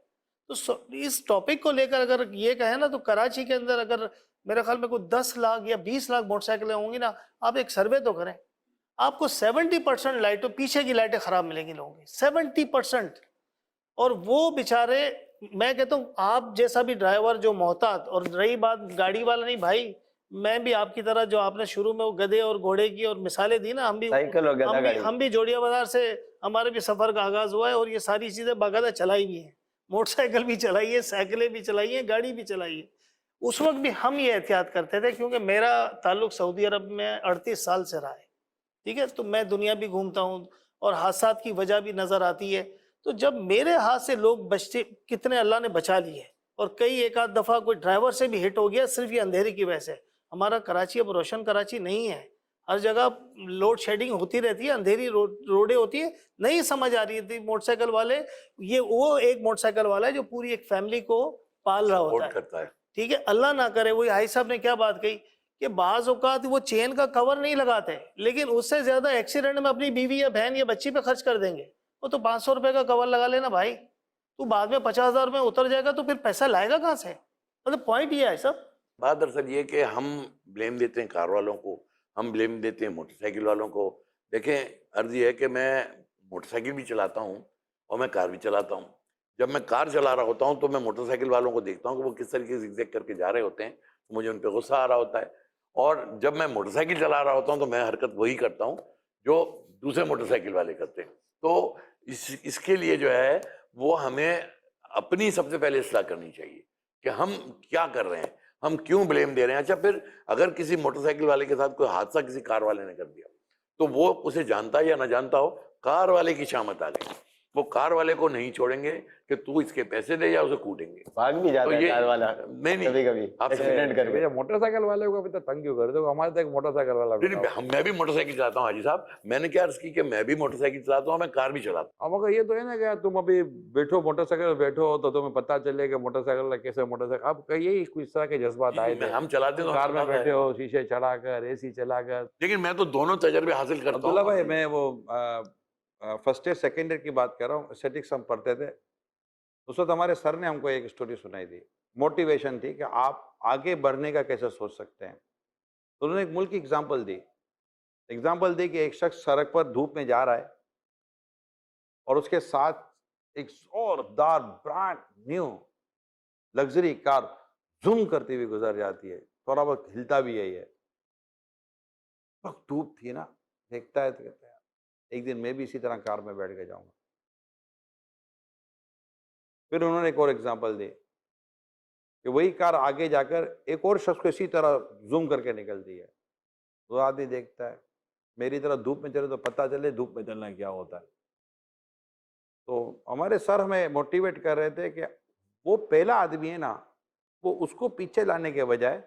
F: तो इस टॉपिक को लेकर अगर ये कहें ना, तो कराची के अंदर अगर मेरे ख्याल में कोई 10 लाख या 20 लाख मोटरसाइकिलें होंगी ना, आप एक सर्वे तो करें, आपको 70% लाइटों, पीछे की लाइटें खराब मिलेंगी लोगों की, 70%। और वो बेचारे, मैं कहता हूँ आप जैसा भी ड्राइवर जो मोहतात, और रही बात गाड़ी वाला, नहीं भाई, मैं भी आपकी तरह, जो आपने शुरू में वो गधे और घोड़े की और मिसालें दी ना, हम भी जोड़िया बाजार से हमारे भी सफ़र का आगाज़ हुआ है, और ये सारी चीज़ें बाकायदा चलाई भी हैं, मोटरसाइकिल भी चलाई है, साइकिलें भी चलाई हैं, गाड़ी भी चलाई है। उस वक्त भी हम ये एहतियात करते थे, क्योंकि मेरा ताल्लुक सऊदी अरब में 38 साल से रहा है, ठीक है। तो मैं दुनिया भी घूमता हूँ और हादसात की वजह भी नज़र आती है। तो जब मेरे हाथ से लोग बचते, कितने अल्लाह ने बचा लिए, और कई एक आध दफ़ा कोई ड्राइवर से भी हिट हो गया सिर्फ ये अंधेरे की वजह से। हमारा कराची अब रोशन कराची नहीं है, हर जगह लोड शेडिंग होती रहती है, अंधेरी रोडें होती है, नहीं समझ आ रही थी मोटरसाइकिल वाले, ये वो एक मोटरसाइकिल वाला है जो पूरी एक फैमिली को पाल रहा होता है, ठीक है। अल्लाह ना करे, वही हाई साहब ने क्या बात कही कि बाज़ औक़ात वो चेन का कवर नहीं लगाते, लेकिन उससे ज़्यादा एक्सीडेंट में अपनी बीवी या बहन या बच्ची पे खर्च कर देंगे। वो तो 500 रुपये का कवर लगा लेना भाई, तू बाद में 50,000 में उतर जाएगा तो फिर पैसा लाएगा कहाँ से? मतलब पॉइंट ये है सब।
E: बात दरअसल ये कि हम ब्लेम देते हैं कार वालों को, हम ब्लेम देते हैं मोटरसाइकिल वालों को। देखें, अर्ज़ ये है कि मैं मोटरसाइकिल भी चलाता हूँ और मैं कार भी चलाता हूँ। जब मैं कार चला रहा होता हूँ तो मैं मोटरसाइकिल वालों को देखता हूँ कि वो किस तरीके से ज़िगज़ैग करके जा रहे होते हैं, तो मुझे उन पर गुस्सा आ रहा होता है। और जब मैं मोटरसाइकिल चला रहा होता हूँ तो मैं हरकत वही करता हूँ जो दूसरे मोटरसाइकिल वाले करते हैं। तो इसके लिए जो है वो हमें अपनी सबसे पहले इस्लाह करनी चाहिए कि हम क्या कर रहे हैं, हम क्यों ब्लेम दे रहे हैं। अच्छा, फिर अगर किसी मोटरसाइकिल वाले के साथ कोई हादसा किसी कार वाले ने कर दिया, तो वो उसे जानता या ना जानता हो, कार वाले की शामत आ गई, वो कार वाले को नहीं छोड़ेंगे कि तू इसके पैसे दे या उसे कूटेंगे,
C: भाग भी जाता है कार वाला
E: नहीं
C: कभी एक्सीडेंट करके।
G: भैया मोटरसाइकिल वाले को भी तो तंग क्यों कर दो, हमारे तो एक मोटरसाइकिल वाला भी था।
E: मैं भी मोटरसाइकिल चलाता हूँ हाजी साहब, मैंने क्या अर्ज की कि मैं भी मोटरसाइकिल चलाता हूँ, मैं कार भी चलाता हूँ।
G: अब अगर ये तो है ना कि तुम अभी बैठो मोटरसाइकिल बैठो तो तुम्हें पता चले कि मोटरसाइकिल कैसे मोटरसाइकिल, अब यही इस तरह के जज्बात आए थे,
E: हम चलाते हैं
G: कार में बैठे हो, शीशे चढ़ाकर, एसी चलाकर।
E: लेकिन मैं तो दोनों तजर्बे हासिल करता हूँ।
G: अब्दुल्ला भाई, मैं वो फर्स्ट ईयर सेकेंड ईयर की बात कर रहा हूँ, स्टैटिक्स हम पढ़ते थे, उस वक्त हमारे सर ने हमको एक स्टोरी सुनाई थी, मोटिवेशन थी कि आप आगे बढ़ने का कैसे सोच सकते हैं। तो उन्होंने एक मुल्क की एग्जांपल दी कि एक शख्स सड़क पर धूप में जा रहा है और उसके साथ एक जोरदार brand new luxury car zoom करती हुई गुजर जाती है, थोड़ा बहुत हिलता भी है ये, धूप थी ना, देखता है तो कहता है एक दिन मैं भी इसी तरह कार में बैठ के जाऊंगा। फिर उन्होंने एक और एग्जांपल दी कि वही कार आगे जाकर एक और शख्स को इसी तरह जूम करके निकलती है, तो आदमी देखता है मेरी तरह धूप में चले तो पता चले धूप में चलना क्या होता है। तो हमारे सर हमें मोटिवेट कर रहे थे कि वो पहला आदमी है ना, वो उसको पीछे लाने के बजाय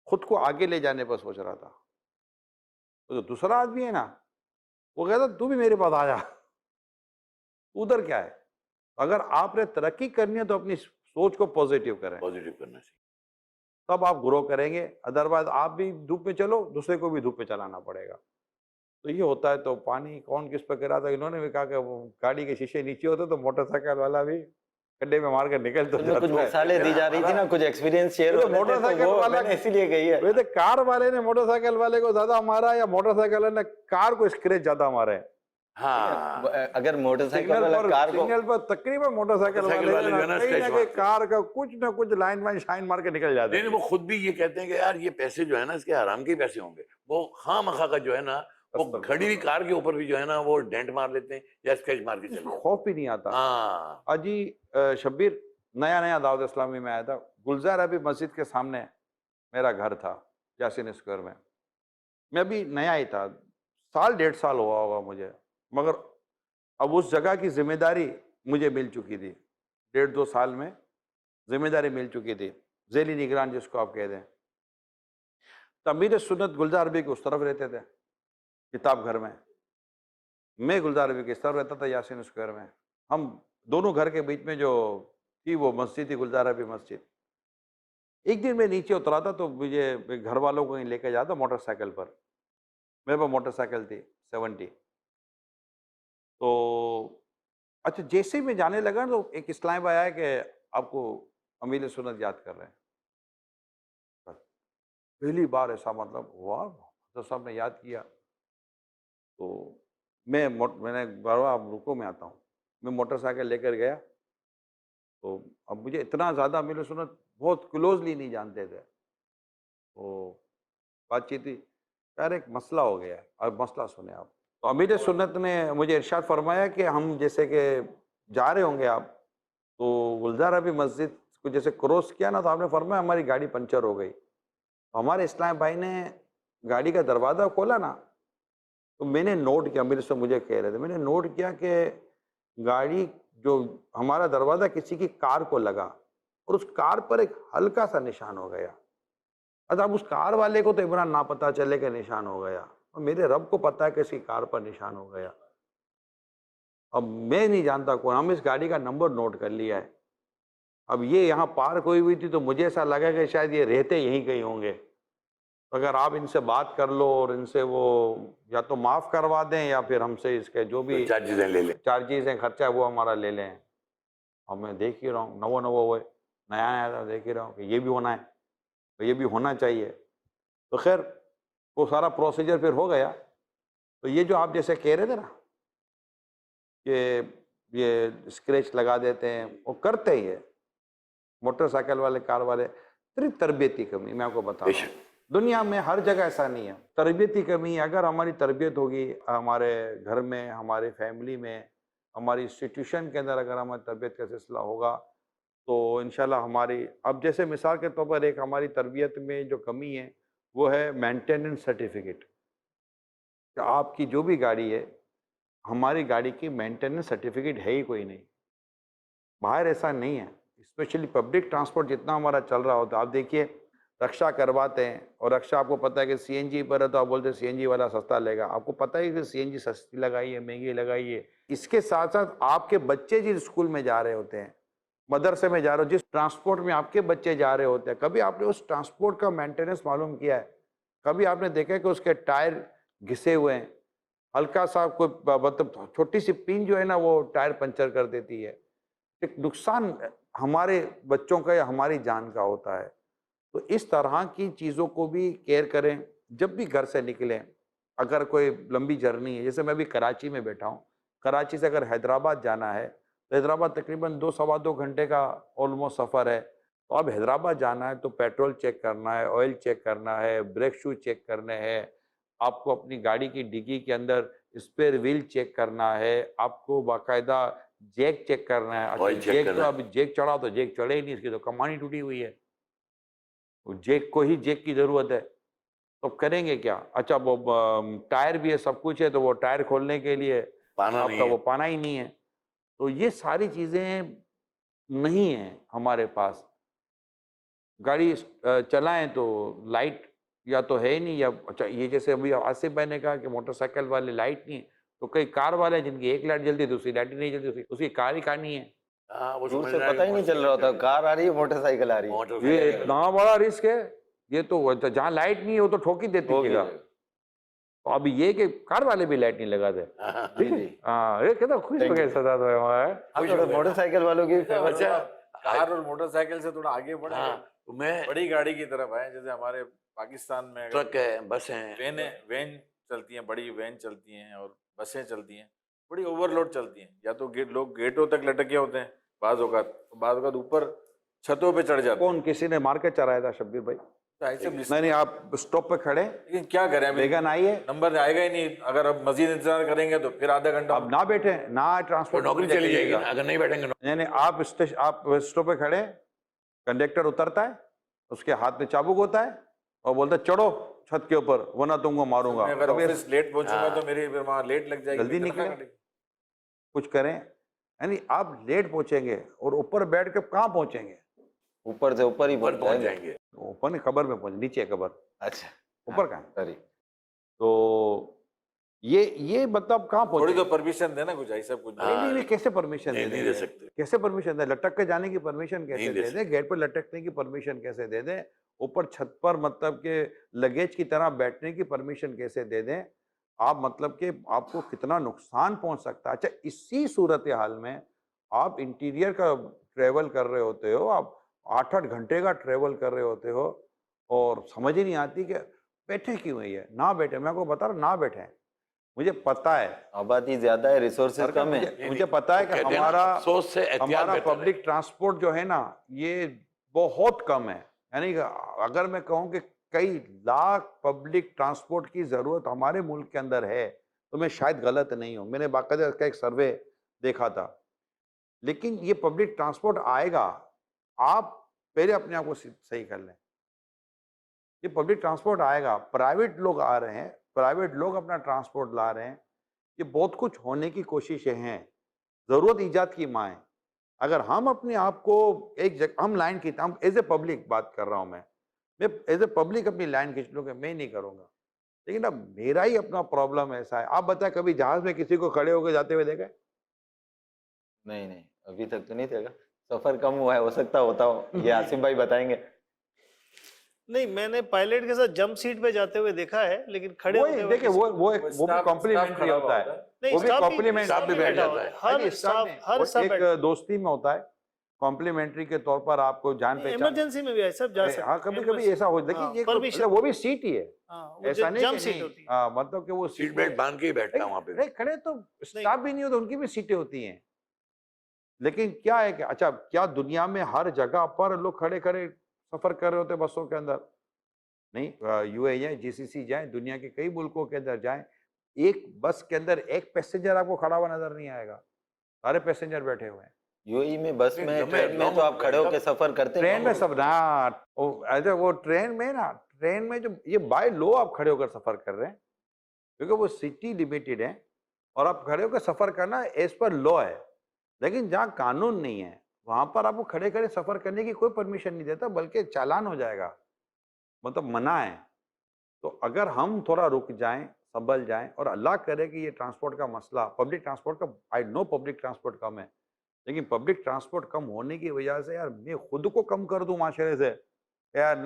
G: खुद को आगे ले जाने पर सोच रहा था। तो जो दूसरा आदमी है ना, वो कहता तू भी मेरे पास आ जा, उधर क्या है। अगर आपने तरक्की करनी है तो अपनी सोच को पॉजिटिव करें,
E: पॉजिटिव करना चाहिए,
G: तब आप ग्रो करेंगे। अदरवाइज आप भी धूप में चलो, दूसरे को भी धूप में चलाना पड़ेगा। तो ये होता है। तो पानी कौन किस पे गिरा था, इन्होंने भी कहा कि वो गाड़ी के शीशे नीचे होते तो मोटरसाइकिल वाला भी गड्ढे में मार के निकल तो
C: उसमें कुछ
G: जाता है।
C: मिसालें दी जा रही थी ना, कुछ एक्सपीरियंस शेयर
G: ये तो
C: हो रहे थे,
G: मोटरसाइकिल
C: तो वो
G: वाला
C: मैंने इसीलिए कही है।
G: वैसे कार वाले ने मोटरसाइकिल वाले को ज्यादा मारा या मोटरसाइकिल वाले ने कार को स्क्रैच ज्यादा मारे?
E: हाँ,
C: अगर मोटरसाइकिल
G: सिग्नल
C: वाला
G: पर
C: कार को
G: सिग्नल पर तकरीबन मोटरसाइकिल
E: मोटरसाइकिल
G: वाले
E: वाले जो है ना
G: कहीं ना
E: स्क्रैच
G: कहीं
E: मारते हैं।
G: कार का कुछ ना कुछ लाइन वाइन शाइन मार के निकल जाते
E: नहीं
G: हैं।
E: वो खुद भी ये कहते हैं कि यार ये पैसे जो है ना इसके हराम के ही पैसे होंगे। वो खामखा का जो है ना वो
G: अस्तगफुरुल्लाह।
E: खड़ी हुई कार के ऊपर भी जो है ना वो डेंट मार लेते हैं या स्क्रैच मार के चले जाते हैं।
G: खौफ भी नहीं आता।
E: हाँ,
G: अजी शब्बीर, नया नया दावत इस्लामी में आया था, गुलजार अभी मस्जिद के सामने मेरा घर था यासीन स्क्वायर में। मैं अभी नया ही था, साल 1.5 साल हुआ होगा मुझे, मगर अब उस जगह की जिम्मेदारी मुझे मिल चुकी थी। 1.5-2 साल में जिम्मेदारी मिल चुकी थी, ज़ेली निगरान जिसको आप कह दें। तो अमीर सुन्नत गुलजार अभी के उस तरफ रहते थे किताब घर में, मैं गुलजार अभी के इस तरफ रहता था यासीन स्क्वायर में। हम दोनों घर के बीच में जो थी वो मस्जिद थी, गुलजार अभी मस्जिद। एक दिन मैं नीचे उतरा था तो मुझे घर वालों को कहीं लेके जाता मोटरसाइकिल पर, मेरे पास मोटरसाइकिल थी 70। तो अच्छा, जैसे ही मैं जाने लगा तो एक इस्लाम भाई आया कि आपको अमीर सुन्नत याद कर रहे हैं। पहली बार ऐसा मतलब हुआ तो साहब ने याद किया। तो मैंने बाबा आप रुको मैं आता हूँ, मैं मोटरसाइकिल लेकर गया। तो अब मुझे इतना ज़्यादा अमीर सुन्नत बहुत क्लोजली नहीं जानते थे, तो बातचीत थी। यार एक मसला हो गया है, अब मसला सुने आप। तो अमीर सुन्नत ने मुझे इरशाद फरमाया कि हम जैसे कि जा रहे होंगे आप, तो गुलजार अभी मस्जिद को जैसे क्रॉस किया ना, तो आपने फरमाया हमारी गाड़ी पंचर हो गई। तो हमारे इस्लाम भाई ने गाड़ी का दरवाज़ा खोला ना, तो मैंने नोट किया, मेरे से मुझे कह रहे थे, मैंने नोट किया कि गाड़ी जो हमारा दरवाज़ा किसी की कार को लगा और उस कार पर एक हल्का सा निशान हो गया। अच्छा, अब उस कार वाले को तो इमरान ना पता चले कि निशान हो गया, और मेरे रब को पता है कि इसकी कार पर निशान हो गया। अब मैं नहीं जानता कौन, हम इस गाड़ी का नंबर नोट कर लिया है। अब ये यहाँ पार्क हुई हुई थी तो मुझे ऐसा लगा कि शायद ये रहते यहीं कहीं होंगे। तो अगर आप इनसे बात कर लो और इनसे वो या तो माफ़ करवा दें या फिर हमसे इसके जो भी
E: चार्जेस ले लें।
G: चार्जेस हैं, खर्चा है, वो हमारा ले लें। अब मैं देख ही रहा हूँ नवो नवो हुए, नया नया था, देख ही रहा हूँ कि ये भी होना है, तो ये भी होना चाहिए। तो खैर वो सारा प्रोसीजर फिर हो गया। तो ये जो आप जैसे कह रहे थे ना कि ये स्क्रैच लगा देते हैं, वो करते ही है मोटरसाइकिल वाले, कार वाले। सिर्फ तरबियती कमी, मैं आपको बता रहा हूँ, दुनिया में हर जगह ऐसा नहीं है। तरबियती कमी, अगर हमारी तरबियत होगी हमारे घर में, हमारे फैमिली में, हमारी इंस्टीट्यूशन के अंदर अगर हमारी तरबियत का सिलसिला होगा तो इंशाल्लाह हमारी, अब जैसे मिसाल के तौर पर एक हमारी तरबियत में जो कमी है वो है मेंटेनेंस सर्टिफिकेट। आपकी जो भी गाड़ी है, हमारी गाड़ी की मेंटेनेंस सर्टिफिकेट है ही कोई नहीं, बाहर ऐसा नहीं है। स्पेशली पब्लिक ट्रांसपोर्ट जितना हमारा चल रहा होता है, आप देखिए रक्षा करवाते हैं और रक्षा आपको पता है कि सीएनजी पर है तो आप बोलते हैं सीएनजी वाला सस्ता लेगा। आपको पता है कि सीएनजी सस्ती लगाई है, महंगी लगाई है। इसके साथ साथ आपके बच्चे जिस स्कूल में जा रहे होते हैं, मदरसे में जा रहे हो, जिस ट्रांसपोर्ट में आपके बच्चे जा रहे होते हैं, कभी आपने उस ट्रांसपोर्ट का मेंटेनेंस मालूम किया है? कभी आपने देखा है कि उसके टायर घिसे हुए हैं, हल्का सा कोई मतलब छोटी सी पिन जो है ना वो टायर पंचर कर देती है। एक नुकसान हमारे बच्चों का या हमारी जान का होता है। तो इस तरह की चीज़ों को भी केयर करें जब भी घर से निकलें। अगर कोई लंबी जर्नी है, जैसे मैं अभी कराची में बैठा हूँ, कराची से अगर हैदराबाद जाना है तो हैदराबाद तकरीबन 2-2.25 घंटे का ऑलमोस्ट सफ़र है। तो अब हैदराबाद जाना है तो पेट्रोल चेक करना है, ऑयल चेक करना है, ब्रेक शू चेक करने हैं, आपको अपनी गाड़ी की डिग्गी के अंदर स्पेयर व्हील चेक करना है, आपको बाकायदा जैक चेक करना है। अच्छा,
E: ऑयल चेक
G: जैक तो
E: करना है।
G: अभी जैक चढ़ा तो जैक चढ़े ही नहीं, इसकी तो कमानी टूटी हुई है। वो जैक को ही जैक की ज़रूरत है, तो करेंगे क्या? अच्छा, वो टायर भी है, सब कुछ है, तो वो टायर खोलने के लिए
E: पाना नहीं
G: आपका
E: है।
G: वो पाना ही नहीं है। तो ये सारी चीज़ें नहीं हैं हमारे पास। गाड़ी चलाएं तो लाइट या तो है ही नहीं, या अच्छा ये जैसे अभी आसिफ भाई ने कहा कि मोटरसाइकिल वाले लाइट नहीं है, तो कई कार वाले हैं जिनकी एक लाइट जलती है, दूसरी लाइट ही नहीं जलती, उसकी कार ही कहानी है।
E: हाँ, वो
C: दूर
E: समझ
C: से
E: रहा है
C: पता ही नहीं चल रहा होता, कार आ रही है, मोटरसाइकिल आ रही है।
G: ये
E: मोटरसाइकिल
G: इतना बड़ा रिस्क है। ये तो जहाँ लाइट नहीं है वो तो ठोक ही देती
C: हो
G: है।
C: गया।
G: तो अभी ये कि कार वाले भी लाइट नहीं लगाते, ठीक है। हाँ, ये कितना खुश हो गए सदा तो हमारा।
C: आप थोड़ा मोटरसाइकिल वालों की
E: अच्छा,
D: कार और मोटरसाइकिल से थोड़ा आगे बढ़े,
E: हाँ, तो मैं
D: बड़ी गाड़ी की तरफ आए। जैसे हमारे पाकिस्तान में अगर
E: ट्रक है, बस हैं,
D: वैन चलती हैं, बड़ी वैन चलती हैं और बसें चलती हैं, बड़ी ओवरलोड चलती हैं। या तो लोग गेटों तक लटके होते हैं, बाज औकात ऊपर छतों पे चढ़ जाते हैं।
G: कौन किसी ने मार के चढ़ाया था शब्बीर भाई?
D: तो ऐसे
G: नहीं, आप स्टॉप पे खड़े,
D: लेकिन क्या करें, अभी
G: बेगन आई है,
D: नंबर आएगा ही नहीं। अगर अब मजीद इंतजार करेंगे तो फिर आधा घंटा
G: आप ना बैठे ना
E: तो
G: ट्रांसपोर्ट
E: नौकरी चली जाएगी ना, अगर नहीं बैठेंगे
G: नहीं नहीं, आप स्टॉप पे खड़े, कंडक्टर उतरता है, उसके हाथ में चाबुक होता है और बोलता है चढ़ो छत के ऊपर वरना तुमको मारूंगा।
D: मैं अगर
G: कभी
D: ऑफिस लेट पहुंचूंगा
E: हाँ।
D: तो मेरी फिर वहाँ लेट लग जाएगी,
G: जल्दी
D: फिर
G: निकले।
D: तनख्वाह कटेगी।
G: कुछ करें, यानी आप लेट पहुंचेंगे और ऊपर बैठ के कहाँ पहुंचेंगे?
C: ऊपर से ऊपर ही
E: ऊपर पहुंच
C: जाएंगे।
E: जाएंगे।
G: ऊपर नहीं, खबर में पहुंच, नीचे है खबर,
C: अच्छा,
G: ऊपर कहाँ है?
C: सॉरी।
G: तो ये मतलब कहाँ
D: थोड़ी
G: पहुंचे?
D: तो परमिशन देना कुछ, ऐसा कुछ
G: नहीं नहीं, ये कैसे परमिशन
E: नहीं
G: दे
E: नहीं
G: देंगे?
E: दे सकते।
G: कैसे परमिशन दे? लटक के जाने की परमिशन कैसे
E: नहीं दे
G: दे दें? गेट पर लटकने की परमिशन कैसे दे दें? ऊपर छत पर मतलब के लगेज की तरह बैठने की परमिशन कैसे दे दें? आप मतलब कि आपको कितना नुकसान पहुंच सकता है। अच्छा, इसी सूरत हाल में आप इंटीरियर का ट्रेवल कर रहे होते हो, आप 8-8 घंटे का ट्रेवल कर रहे होते हो और समझ ही नहीं आती कि बैठे क्यों है ये? ना बैठे, मैं आपको बता रहा हूं, ना बैठे। मुझे पता है
C: आबादी ज्यादा है, रिसोर्सेज कम है।
G: मुझे पता है कि
E: कहते हैं ना,
G: हमारा
E: अफसोस से एहतियात
G: हमारा
E: बेहतर है।
G: पब्लिक ट्रांसपोर्ट जो है ना, ये बहुत कम है। यानी कि अगर मैं कहूँ कि कई लाख पब्लिक ट्रांसपोर्ट की जरूरत हमारे मुल्क के अंदर है तो मैं शायद गलत नहीं हूँ। मैंने बाकायदा इसका एक सर्वे देखा था। लेकिन ये पब्लिक ट्रांसपोर्ट आएगा, आप पहले अपने आप को सही कर लें। ये पब्लिक ट्रांसपोर्ट आएगा, प्राइवेट लोग आ रहे हैं, प्राइवेट लोग अपना ट्रांसपोर्ट ला रहे हैं, ये बहुत कुछ होने की कोशिशें हैं। जरूरत ईजाद की माँ है। अगर हम अपने आप को एक जगह, हम लाइन खींच, हम एज ए पब्लिक बात कर रहा हूं, मैं एज ए पब्लिक अपनी लाइन खींच लूंगा, मैं नहीं करूंगा। लेकिन अब मेरा ही अपना प्रॉब्लम ऐसा है। आप बताएं, कभी जहाज में किसी को खड़े होकर जाते हुए देखा है?
C: नहीं नहीं, अभी तक तो नहीं देखा। सफर कम हुआ है, हो सकता होता हो, ये आसिफ भाई बताएंगे।
F: नहीं, मैंने पायलट के साथ जंप सीट पे जाते हुए देखा है, लेकिन खड़े होते हुए
G: देखिए, वो भी
D: स्टाफ
G: कॉम्प्लीमेंट्री
D: खड़ा
G: होता
D: होता
G: है,
F: नहीं,
G: वो भी कॉम्प्लीमेंट
E: स्टाफ भी बैठ जाता है।
F: हर स्टाफ
G: वो
F: स्टाफ
G: एक दोस्ती में होता है, कॉम्प्लीमेंट्री के तौर पर आपको जान पहचान।
F: इमरजेंसी में भी है, सब जा सकते
G: हाँ, कभी कभी ऐसा हो, लेकिन ये
F: परमिशन,
G: वो भी सीट ही है, ऐसा नहीं
F: जंप
G: कि
F: सीट
G: नहीं।
F: होती है।
G: हाँ, मतलब कि वो
E: सीट बेल्ट बांध के ही बैठता हूँ वहाँ पे।
G: नहीं, खड़े तो स्टाफ भी नहीं होता, उनकी भी सीटें होती हैं। लेकिन क्या है कि अच्छा, क्या दुनिया में हर जगह पर लोग खड़े खड़े सफर कर रहे होते बसों के अंदर? नहीं, यूएई जाए, जीसीसी जाए, दुनिया के कई मुल्कों के अंदर जाए, एक बस के अंदर एक पैसेंजर आपको खड़ा हुआ नजर नहीं आएगा, सारे पैसेंजर बैठे हुए हैं।
C: यूएई में बस में,
E: नहीं,
C: ट्रेन में तो आप खड़े होकर सफर करते हैं।
G: ट्रेन में सब ना, वो ट्रेन में ना, ट्रेन में जो ये बाय लो आप खड़े होकर सफर कर रहे हैं, क्योंकि वो सिटी लिमिटेड है और आप खड़े होकर सफर करना एज पर लॉ है। लेकिन जहाँ कानून नहीं है वहां पर आपको खड़े खड़े सफर करने की कोई परमिशन नहीं देता, बल्कि चालान हो जाएगा, मतलब मना है। तो अगर हम थोड़ा रुक जाएं, संभल जाएं, और अल्लाह करे कि ये ट्रांसपोर्ट का मसला, पब्लिक ट्रांसपोर्ट का, आई नो पब्लिक ट्रांसपोर्ट कम है, लेकिन पब्लिक ट्रांसपोर्ट कम होने की वजह से यार मैं खुद को कम कर दूं माशरे से, यार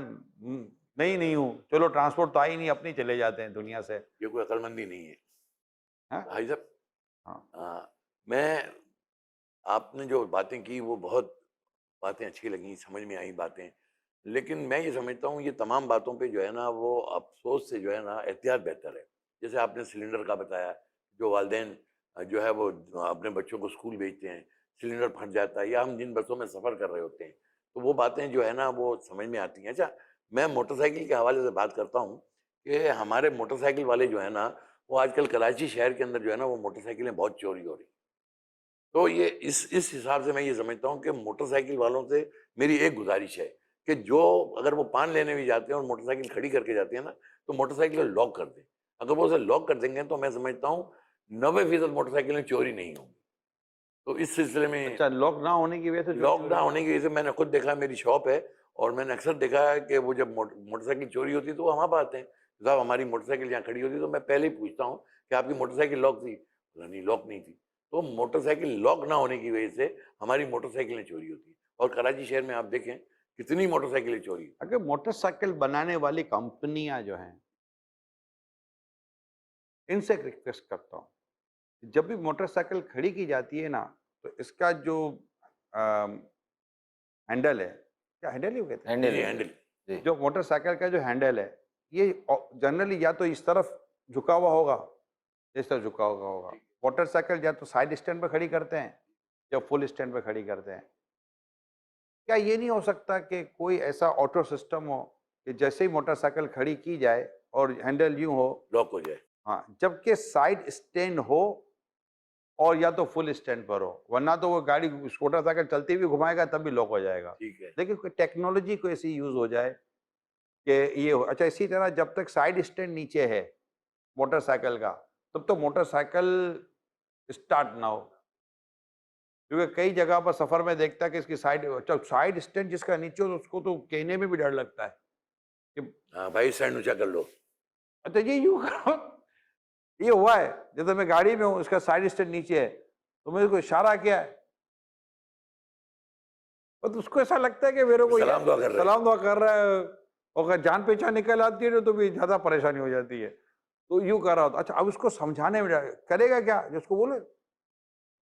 G: नहीं हूँ, चलो ट्रांसपोर्ट तो आई नहीं, अपनी चले जाते हैं दुनिया से।
E: ये कोई अक्लमंदी नहीं है
G: हाँ?
E: भाई साहब।
G: हाँ।
E: मैं, आपने जो बातें की वो बहुत बातें अच्छी लगी, समझ में आई बातें, लेकिन मैं ये समझता हूँ ये तमाम बातों पे जो है ना, वो अफसोस से जो है ना एहतियात बेहतर है। जैसे आपने सिलेंडर का बताया, जो वालिदैन जो है वो अपने बच्चों को स्कूल भेजते हैं, सिलेंडर फट जाता है, या हम जिन बसों में सफ़र कर रहे होते हैं, तो वो बातें जो है ना वो समझ में आती हैं। अच्छा, मैं मोटरसाइकिल के हवाले से बात करता हूँ कि हमारे मोटरसाइकिल वाले जो है ना, वो आजकल कराची शहर के अंदर जो है ना, वो मोटरसाइकिलें बहुत चोरी हो रही। तो ये इस हिसाब से मैं ये समझता हूँ कि मोटरसाइकिल वालों से मेरी एक गुजारिश है कि जो अगर वो पान लेने भी जाते हैं और मोटरसाइकिल खड़ी करके जाते हैं ना, तो मोटरसाइकिल लॉक कर दें। अगर वो उसे लॉक कर देंगे तो मैं समझता हूँ 90% मोटरसाइकिलें चोरी नहीं होंगी। तो इस सिलसिले में
G: अच्छा, लॉक ना होने की वजह से,
E: लॉक ना होने की वजह से मैंने खुद देखा है, मेरी शॉप है और मैंने अक्सर देखा है कि वो जब मोटरसाइकिल चोरी होती है तो वो हमारे पास आते हैं, साहब हमारी मोटरसाइकिल यहाँ खड़ी होती है, तो मैं पहले ही पूछता हूँ कि आपकी मोटरसाइकिल लॉक थी? बोला नहीं, लॉक नहीं थी। तो मोटरसाइकिल लॉक ना होने की वजह से हमारी मोटरसाइकिलें चोरी होती हैं। और कराची शहर में आप देखें कितनी मोटरसाइकिलें चोरी।
G: अगर मोटरसाइकिल बनाने वाली कंपनियां जो हैं, इनसे रिक्वेस्ट करता हूँ, जब भी मोटरसाइकिल खड़ी की जाती है ना, तो इसका जो हैंडल है, क्या हैंडल ही वो कहते हैं,
C: हैंडल
E: जी, हैंडल।
C: जी
G: जो मोटरसाइकिल का जो हैंडल है, ये जनरली या तो इस तरफ झुका हुआ होगा, इस तरफ झुका हुआ होगा। मोटरसाइकिल या तो साइड स्टैंड पर खड़ी करते हैं या फुल स्टैंड पर खड़ी करते हैं। क्या ये नहीं हो सकता कि कोई ऐसा ऑटो सिस्टम हो कि जैसे ही मोटरसाइकिल खड़ी की जाए और हैंडल यूं हो,
E: लॉक हो जाए।
G: हाँ, जबकि साइड स्टैंड हो और या तो फुल स्टैंड पर हो, वरना तो वो गाड़ी मोटरसाइकिल चलती हुई घुमाएगा तब भी लॉक हो जाएगा।
E: ठीक है।
G: लेकिन कोई टेक्नोलॉजी को ऐसी यूज हो जाए कि ये हो। अच्छा, इसी तरह जब तक साइड स्टैंड नीचे है मोटरसाइकिल का, तब तो मोटरसाइकिल स्टार्ट ना हो, क्योंकि कई जगह पर सफर में देखता है कि इसकी साइड स्टैंड जिसका नीचे हो, तो उसको तो कहने में भी डर लगता है कि
E: हाँ भाई, स्टैंड ऊंचा कर लो।
G: अच्छा ये यूं करो। ये हुआ है, जैसे मैं गाड़ी में हूँ, इसका साइड स्टैंड नीचे है, तो मेरे को इशारा किया है, और तो उसको ऐसा लगता है कि मेरे को
E: सलाम दुआ कर रहा है।
G: सलाम दुआ कर रहा है, और अगर जान पहचान निकल आती है तो भी ज्यादा परेशानी हो जाती है। तो यूं कर रहा होता। अच्छा, अब उसको समझाने में करेगा क्या, जिसको बोले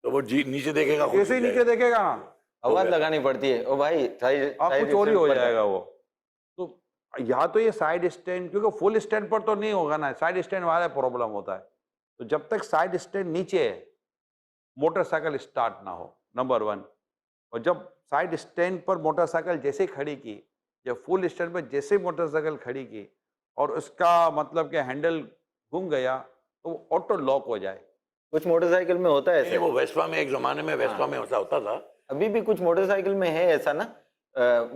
E: तो वो जी नीचे देखेगा, खुद
G: ऐसे ही
E: गिर
G: नीचे
E: जाएगा।
G: देखेगा ना,
C: आवाज लगानी पड़ती है, ओ भाई
G: आप कुछ और ही हो जाएगा वो। तो या तो ये साइड स्टैंड, क्योंकि फुल स्टैंड पर तो नहीं होगा ना, साइड स्टैंड वाला प्रॉब्लम होता है। तो जब तक साइड स्टैंड नीचे है, मोटरसाइकिल स्टार्ट ना हो, नंबर 1। और जब साइड स्टैंड पर मोटरसाइकिल जैसे खड़ी की, या फुल स्टैंड पर जैसे मोटरसाइकिल खड़ी की, और उसका मतलब कि हैंडल घूम गया, तो वो ऑटो लॉक हो जाए।
C: कुछ मोटरसाइकिल में होता है
E: नहीं,
C: ऐसे।
E: वो वेस्पा में, एक जमाने में वेस्पा में ऐसा होता था।
C: अभी भी कुछ मोटरसाइकिल में है ऐसा ना,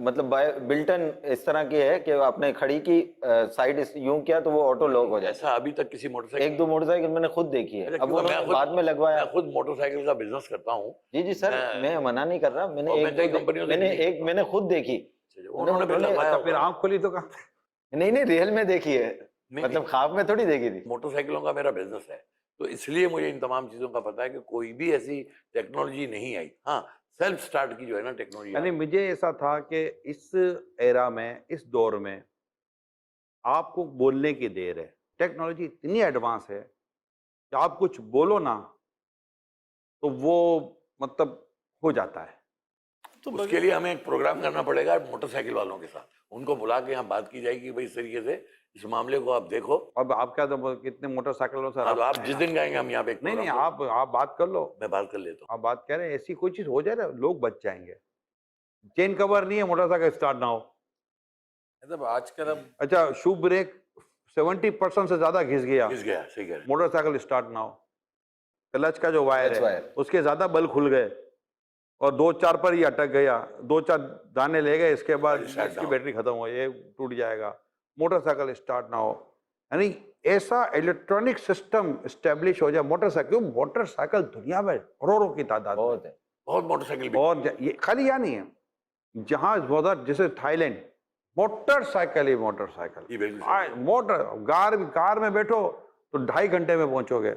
C: मतलब बिल्टन इस तरह की है कि आपने खड़ी की, साइड यूं किया तो वो ऑटो लॉक हो जाए।
E: ऐसा अभी तक किसी मोटरसाइकिल,
C: एक दो मोटरसाइकिल मैंने खुद देखी है,
E: अच्छा,
C: अब
E: क्योंकि
C: वो बाद में लगवाया।
E: मैं खुद मोटरसाइकिल का बिजनेस करता हूँ।
C: जी जी सर, मैं मना नहीं कर रहा,
E: और
C: मैंने
E: मैं
C: एक
E: कई
C: दो
E: कंपनियों से
C: मैंने खुद देखी।
E: उन्होंने फिर लगवाया
G: अच्छा, फिर
E: होगा।
G: आंख खोली तो कहाँ?
C: नहीं नहीं, रियल में देखी है,
E: नहीं,
C: मतलब ख्वाब में थोड़ी देखी थी।
E: मोटरसाइकिलों का मेरा बिजनेस है, तो इसलिए मुझे इन तमाम चीज़ों का पता है कि कोई भी ऐसी टेक्नोलॉजी नहीं आई। हाँ, सेल्फ स्टार्ट की जो है ना टेक्नोलॉजी,
G: यानी मुझे ऐसा था कि इस एरा में, इस दौर में आपको बोलने की देर है। टेक्नोलॉजी इतनी एडवांस है कि आप कुछ बोलो ना, तो वो मतलब हो जाता है।
F: तो
E: उसके लिए हमें एक प्रोग्राम करना पड़ेगा मोटरसाइकिल वालों के साथ, उनको बुला के यहाँ बात की जाएगी, भाई इस तरीके से इस मामले को आप देखो।
G: अब आप क्या, तो कितने मोटरसाइकिलों से
E: हाँ, तो आप जिस दिन गएंगे हम यहाँ पे एक
G: नहीं नहीं,
E: program
G: आप बात कर लो,
E: मैं बात कर लेता हूँ।
G: आप बात कह रहे हैं, ऐसी कोई चीज हो जाए ना, लोग बच जाएंगे। चेन कवर नहीं है, मोटरसाइकिल स्टार्ट ना हो।
D: मतलब आजकल अब
G: अच्छा, शू ब्रेक 70% से ज्यादा घिस गया,
E: घिस गया, सही कह रहे हैं।
G: मोटरसाइकिल स्टार्ट ना हो। क्लच का जो वायर
C: क्लच
G: है,
C: वायर।
G: उसके ज्यादा बल खुल गए और 2-4 पर ही अटक गया, 2-4 दाने ले गए, इसके बाद
E: स्टार्ट
G: इसकी
E: ना हो।
G: बैटरी खत्म हो, ये टूट जाएगा, मोटरसाइकिल स्टार्ट ना हो। यानी ऐसा इलेक्ट्रॉनिक सिस्टम स्टेब्लिश हो जाए मोटरसाइकिल। मोटरसाइकिल दुनिया में करोड़ों की तादाद में,
C: बहुत है।
E: बहुत मोटरसाइकिल भी
G: और ये खाली यहाँ नहीं है, जहां उधर जैसे थाईलैंड, मोटरसाइकिल ही मोटरसाइकिल,
E: ये बिल्कुल सही।
G: मोटर कार में बैठो तो 2.5 घंटे में पहुंचोगे।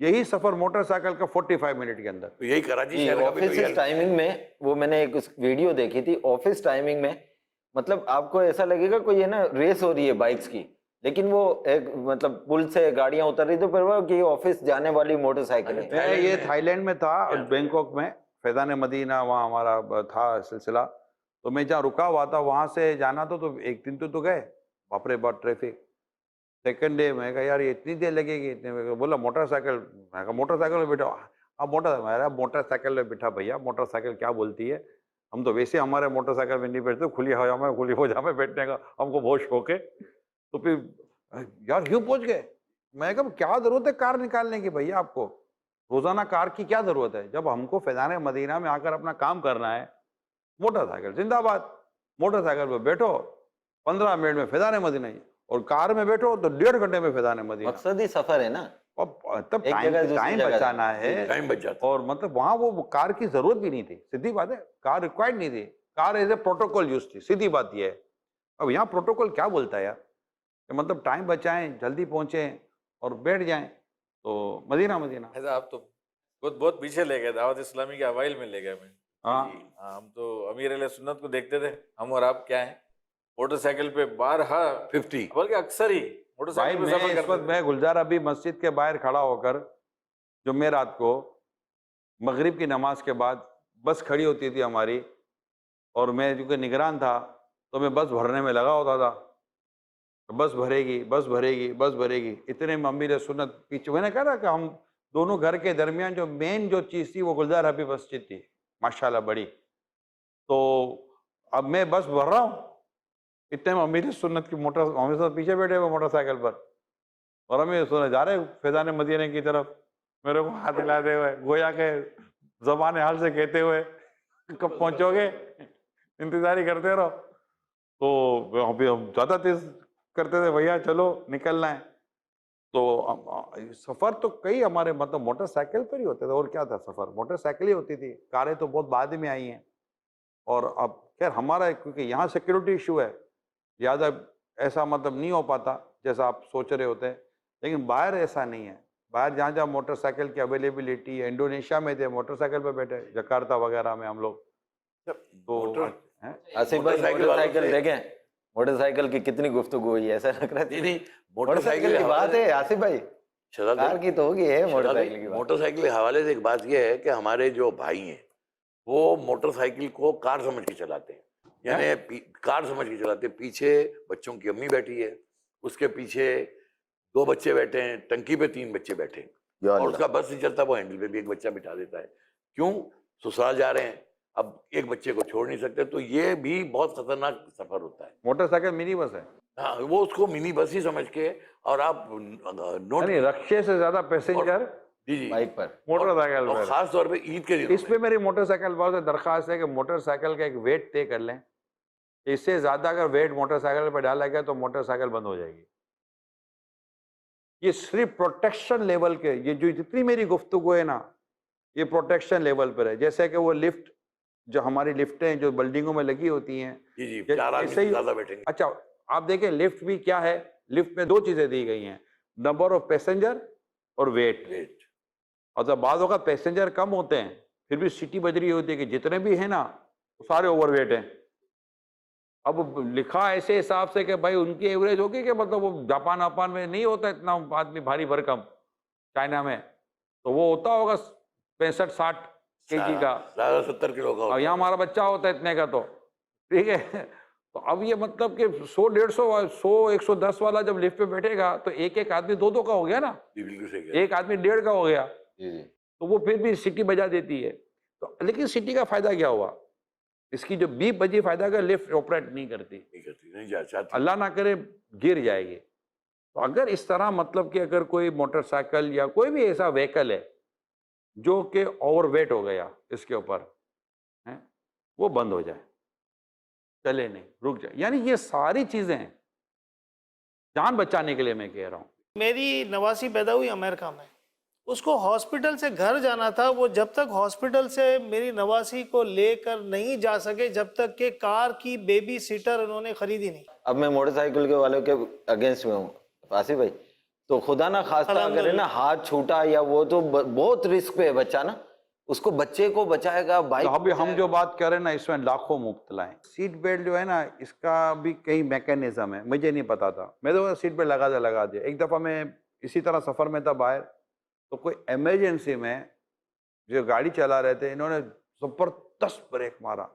G: यही सफर मोटरसाइकिल का 45 मिनट के अंदर।
E: तो यही कराची
C: जी,
E: शहर का भी तो
C: ऑफिस
E: ये
C: टाइमिंग में वो मैंने एक वीडियो देखी थी, ऑफिस टाइमिंग में मतलब आपको ऐसा लगेगा कोई है ना रेस हो रही है बाइक्स की, लेकिन वो एक मतलब पुल से गाड़ियां उतर रही, तो फिर वो कि ऑफिस जाने वाली मोटरसाइकिल है।
E: थाईलैंड
G: ये
E: में-
G: थाईलैंड में था, और
E: क्या?
G: बैंकॉक में फैजान मदीना, वहाँ हमारा था सिलसिला। तो मैं जहाँ रुका हुआ था, वहाँ से जाना तो एक दिन तो गए, बाप रे बाप ट्रैफिक। सेकंड डे मैं कहा यार ये इतनी देर लगेगी, इतने में बोला मोटरसाइकिल, मैं कहा मोटरसाइकिल में बैठो। अब मोटरसाइकिल में बैठा, भैया मोटरसाइकिल क्या बोलती है, हम तो वैसे हमारे मोटरसाइकिल में नहीं बैठते, खुली हवा में बैठने का हमको बहुत शौक है। तो फिर यार यूँ पहुँच गए। मैं कहा क्या जरूरत है कार निकालने की भैया, आपको रोजाना कार की क्या जरूरत है, जब हमको फैजान मदीना में आकर अपना काम करना है। मोटरसाइकिल जिंदाबाद, मोटरसाइकिल पे बैठो 15 मिनट में फैजान मदीना ही, और कार में बैठो तो 1.5 घंटे में फैजान मदीना।
C: मकसद ही सफर है ना,
G: और तब
C: एक जगह से दूसरी
G: टाइम
C: जगह
G: बचाना
C: जाना।
G: है,
E: टाइम बच जाता है।
G: और मतलब वहां वो कार की जरूरत भी नहीं थी, सीधी बात है, कार रिक्वायर्ड नहीं थी, car as a protocol use थी, सीधी बात ये है। अब यहाँ प्रोटोकॉल क्या बोलता है यार, कि मतलब टाइम बचाएं, जल्दी पहुंचे और बैठ जाएं, तो मदीना।
D: ऐसा आप तो बहुत बहुत पीछे ले गए, दावत इस्लामी के अवाइल में ले गए मैं।
G: हाँ,
D: हाँ, हम तो अमीर अहले सुन्नत को देखते थे, हम और आप क्या हैं, मोटरसाइकिल पे बारहा
E: 50
D: बल्कि अक्सर ही मोटरसाइकिल
G: भाई
D: पे
G: मैं
D: सफर
G: इस
D: करते
G: वक्त
D: थे।
G: मैं गुलजार अभी मस्जिद के बाहर खड़ा होकर जुमेरात को मगरिब की नमाज के बाद बस खड़ी होती थी हमारी, और मैं क्योंकि निगरान था तो मैं बस भरने में लगा होता था। बस भरेगी, बस भरेगी, बस भरेगी, इतने में अमीर सुन्नत पीछे, मैंने कहा ना कि हम दोनों घर के दरमियान जो मेन जो चीज़ थी वो गुलजार हबीब मस्जिद थी, माशाल्लाह बड़ी। तो अब मैं बस भर रहा हूँ, इतने में अमीर सुन्नत की अमीर सुन्नत पीछे बैठे हुए मोटरसाइकिल पर, और अमीर सुन्नत जा रहे फैजान मदीने की तरफ, मेरे को हाथ हिलाते हुए, गोया के ज़बान हाल से कहते हुए कब पहुँचोगे, इंतजार ही करते रहो। तो अभी हम ज़्यादा तेज करते थे, भैया चलो निकलना है। तो सफ़र तो कई हमारे मतलब मोटरसाइकिल पर ही होते थे, और क्या था, सफ़र मोटरसाइकिल ही होती थी, कारें तो बहुत बाद में आई हैं। और अब खैर हमारा क्योंकि यहाँ सिक्योरिटी इशू है, ज़्यादा ऐसा मतलब नहीं हो पाता जैसा आप सोच रहे होते हैं, लेकिन बाहर ऐसा नहीं है। बाहर जहाँ जहाँ मोटरसाइकिल की अवेलेबिलिटी है, इंडोनेशिया में थे मोटरसाइकिल पर बैठे, जकार्ता वगैरह में हम लोग। तो हैं?
C: आसिफ भाई
E: मोटरसाइकिल वालों
C: मोटरसाइकिल
E: से-
C: देखें, मोटरसाइकिल की कितनी गुफ्तगू हुई है, ऐसा लग रहा
E: नहीं
C: है।
E: नहीं,
C: मोटरसाइकिल की बात है आसिफ भाई,
E: शहजाद
C: कार
E: भाई,
C: की तो होगी है
E: शहजाद
C: मोटरसाइकिल
E: भाई,
C: की बात।
E: मोटरसाइकिल के हवाले से एक बात यह है कि हमारे जो भाई हैं वो मोटरसाइकिल को कार समझ के चलाते हैं, यानी कार समझ के चलाते हैं। पीछे बच्चों की अम्मी बैठी है, उसके पीछे 2 बच्चे बैठे हैं, टंकी पे 3 बच्चे बैठे हैं,
C: या
E: और
C: अल्लाह।
E: उसका बस नहीं चलता, वो हैंडल पे भी एक बच्चा बिठा देता है। क्यों? ससुराल जा रहे हैं, अब एक बच्चे को छोड़ नहीं सकते, तो ये भी बहुत खतरनाक सफर होता है।
G: मोटरसाइकिल मिनी बस है,
E: हाँ, वो उसको मिनी बस ही समझ के, और आप नोट
G: यानी रक्शे से ज्यादा पैसेंजर
E: जी जी,
C: बाइक पर
G: मोटरसाइकिल
E: और
G: पर।
E: खास तौर पे ईद के दिनों
G: इस पे मेरी मोटरसाइकिल वालों से दरखास्त है कि मोटरसाइकिल का एक वेट तय कर लें, इससे ज्यादा अगर वेट मोटरसाइकिल पर डाला गया तो मोटरसाइकिल बंद हो जाएगी। ये सिर्फ प्रोटेक्शन लेवल के, ये जो जितनी मेरी गुफ्तगू है ना, ये प्रोटेक्शन लेवल पर है। जैसे कि वो लिफ्ट, जो हमारी लिफ्टें जो बिल्डिंगों में लगी होती हैं,
E: जी जी,
G: ये
E: 4 आदमी
G: ऐसे
E: से
G: ही-
E: ज्यादा बैठेंगे।
G: अच्छा आप देखें लिफ्ट भी क्या है, लिफ्ट में 2 चीजें दी गई हैं, नंबर ऑफ पैसेंजर और वेट।
E: वेट,
G: और जब बाद होगा पैसेंजर कम होते हैं, फिर भी सिटी बज रही होती है कि जितने भी हैं ना वो सारे ओवरवेट हैं। अब लिखा ऐसे हिसाब से कि भाई उनकी एवरेज होगी कि मतलब वो जापान वापान में नहीं होता इतना आदमी भारी भरकम, चाइना में तो वो होता होगा 65-60 केजी का,
E: ज्यादा 70 किलो का
G: और
E: होता
G: यहाँ
E: है।
G: हमारा बच्चा होता है इतने का, तो ठीक है। तो अब ये मतलब कि 100-150 वाला जब लिफ्ट पे बैठेगा तो एक आदमी 2 का हो गया ना,
E: जी बिल्कुल सही कह रहे हैं।
G: एक आदमी 1.5 का हो गया,
C: जी जी।
G: तो वो फिर भी सिटी बजा देती है। तो लेकिन सिटी का फायदा क्या हुआ, इसकी जो बीप बजी फायदा का, लिफ्ट ऑपरेट नहीं करती,
E: नहीं करती, नहीं जा चाहती।
G: अल्लाह ना करे गिर जाएगी। तो अगर इस तरह मतलब कि अगर कोई मोटरसाइकिल या कोई भी ऐसा व्हीकल है जो कि ओवरवेट हो गया इसके ऊपर है, वो बंद हो जाए, चले नहीं, रुक जाए, यानी ये सारी चीजें हैं जान बचाने के लिए मैं कह रहा हूँ।
F: मेरी नवासी पैदा हुई अमेरिका में, उसको हॉस्पिटल से घर जाना था, वो जब तक हॉस्पिटल से मेरी नवासी को लेकर नहीं जा सके जब तक कि कार की बेबी सीटर उन्होंने खरीदी नहीं।
C: अब मैं मोटरसाइकिल के वालों के अगेंस्ट में हूँ आसिफ भाई, तो खुदा ना खास्ता करे ना हाथ छूटा या वो तो बहुत रिस्क पे है बच्चा ना, उसको बच्चे को बचाएगा बाइक।
G: तो अभी हम जो बात कर रहे हैं ना, इसमें लाखों मुब्तला हैं। सीट बेल्ट जो है ना, इसका भी कई मैकेनिज्म है, मुझे नहीं पता था, मैं तो सीट बेल्ट लगा दिया। एक दफ़ा मैं इसी तरह सफ़र में था बाहर, तो कोई इमरजेंसी में जो गाड़ी चला रहे थे, इन्होंने ज़बरदस्त ब्रेक मारा,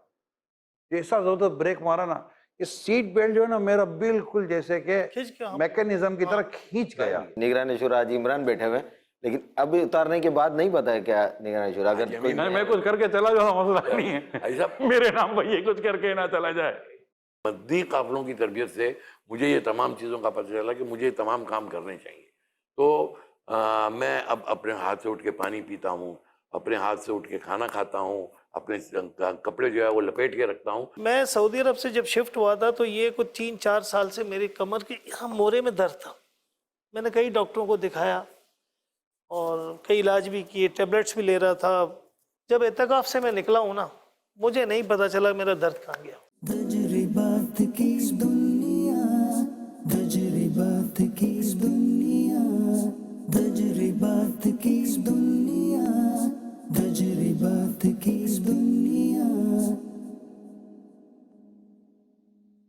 G: जैसा ज़बरदस्त ब्रेक मारा ना, इस सीट बेल्ट जो है ना मेरा बिल्कुल जैसे
F: खींच के
G: कि
F: हम-
G: मैकेनिज्म की तरह खींच गया।
C: निगरान शुरा आज इमरान बैठे हुए हैं, लेकिन अभी उतारने के बाद नहीं पता है क्या निगरान शुरा, अगर कोई
G: नहीं, मैं कुछ करके चला जाऊँ मसला नहीं है,
E: ऐसा
G: मेरे नाम पर ये कुछ करके ना चला जाए।
E: मदनी काफिलों की तरबियत से मुझे ये तमाम चीज़ों का पता चला कि मुझे ये तमाम काम करने चाहिए। तो मैं अब अपने हाथ से उठ के पानी पीता हूँ, अपने हाथ से उठ के खाना खाता हूँ, अपने कपड़े जो है वो लपेट के रखता हूँ।
F: मैं सऊदी अरब से जब शिफ्ट हुआ था तो ये कुछ 3-4 साल से मेरी कमर के यहाँ मोरे में दर्द था। मैंने कई डॉक्टरों को दिखाया और कई इलाज भी किए, टेबलेट्स भी ले रहा था। जब एतकाफ से मैं निकला हूँ ना, मुझे नहीं पता चला मेरा दर्द कहाँ गया।
A: तजरिबात की इस दुनिया, तजरिबात की इस दुनिया, तजरिबात की इस दुनिया।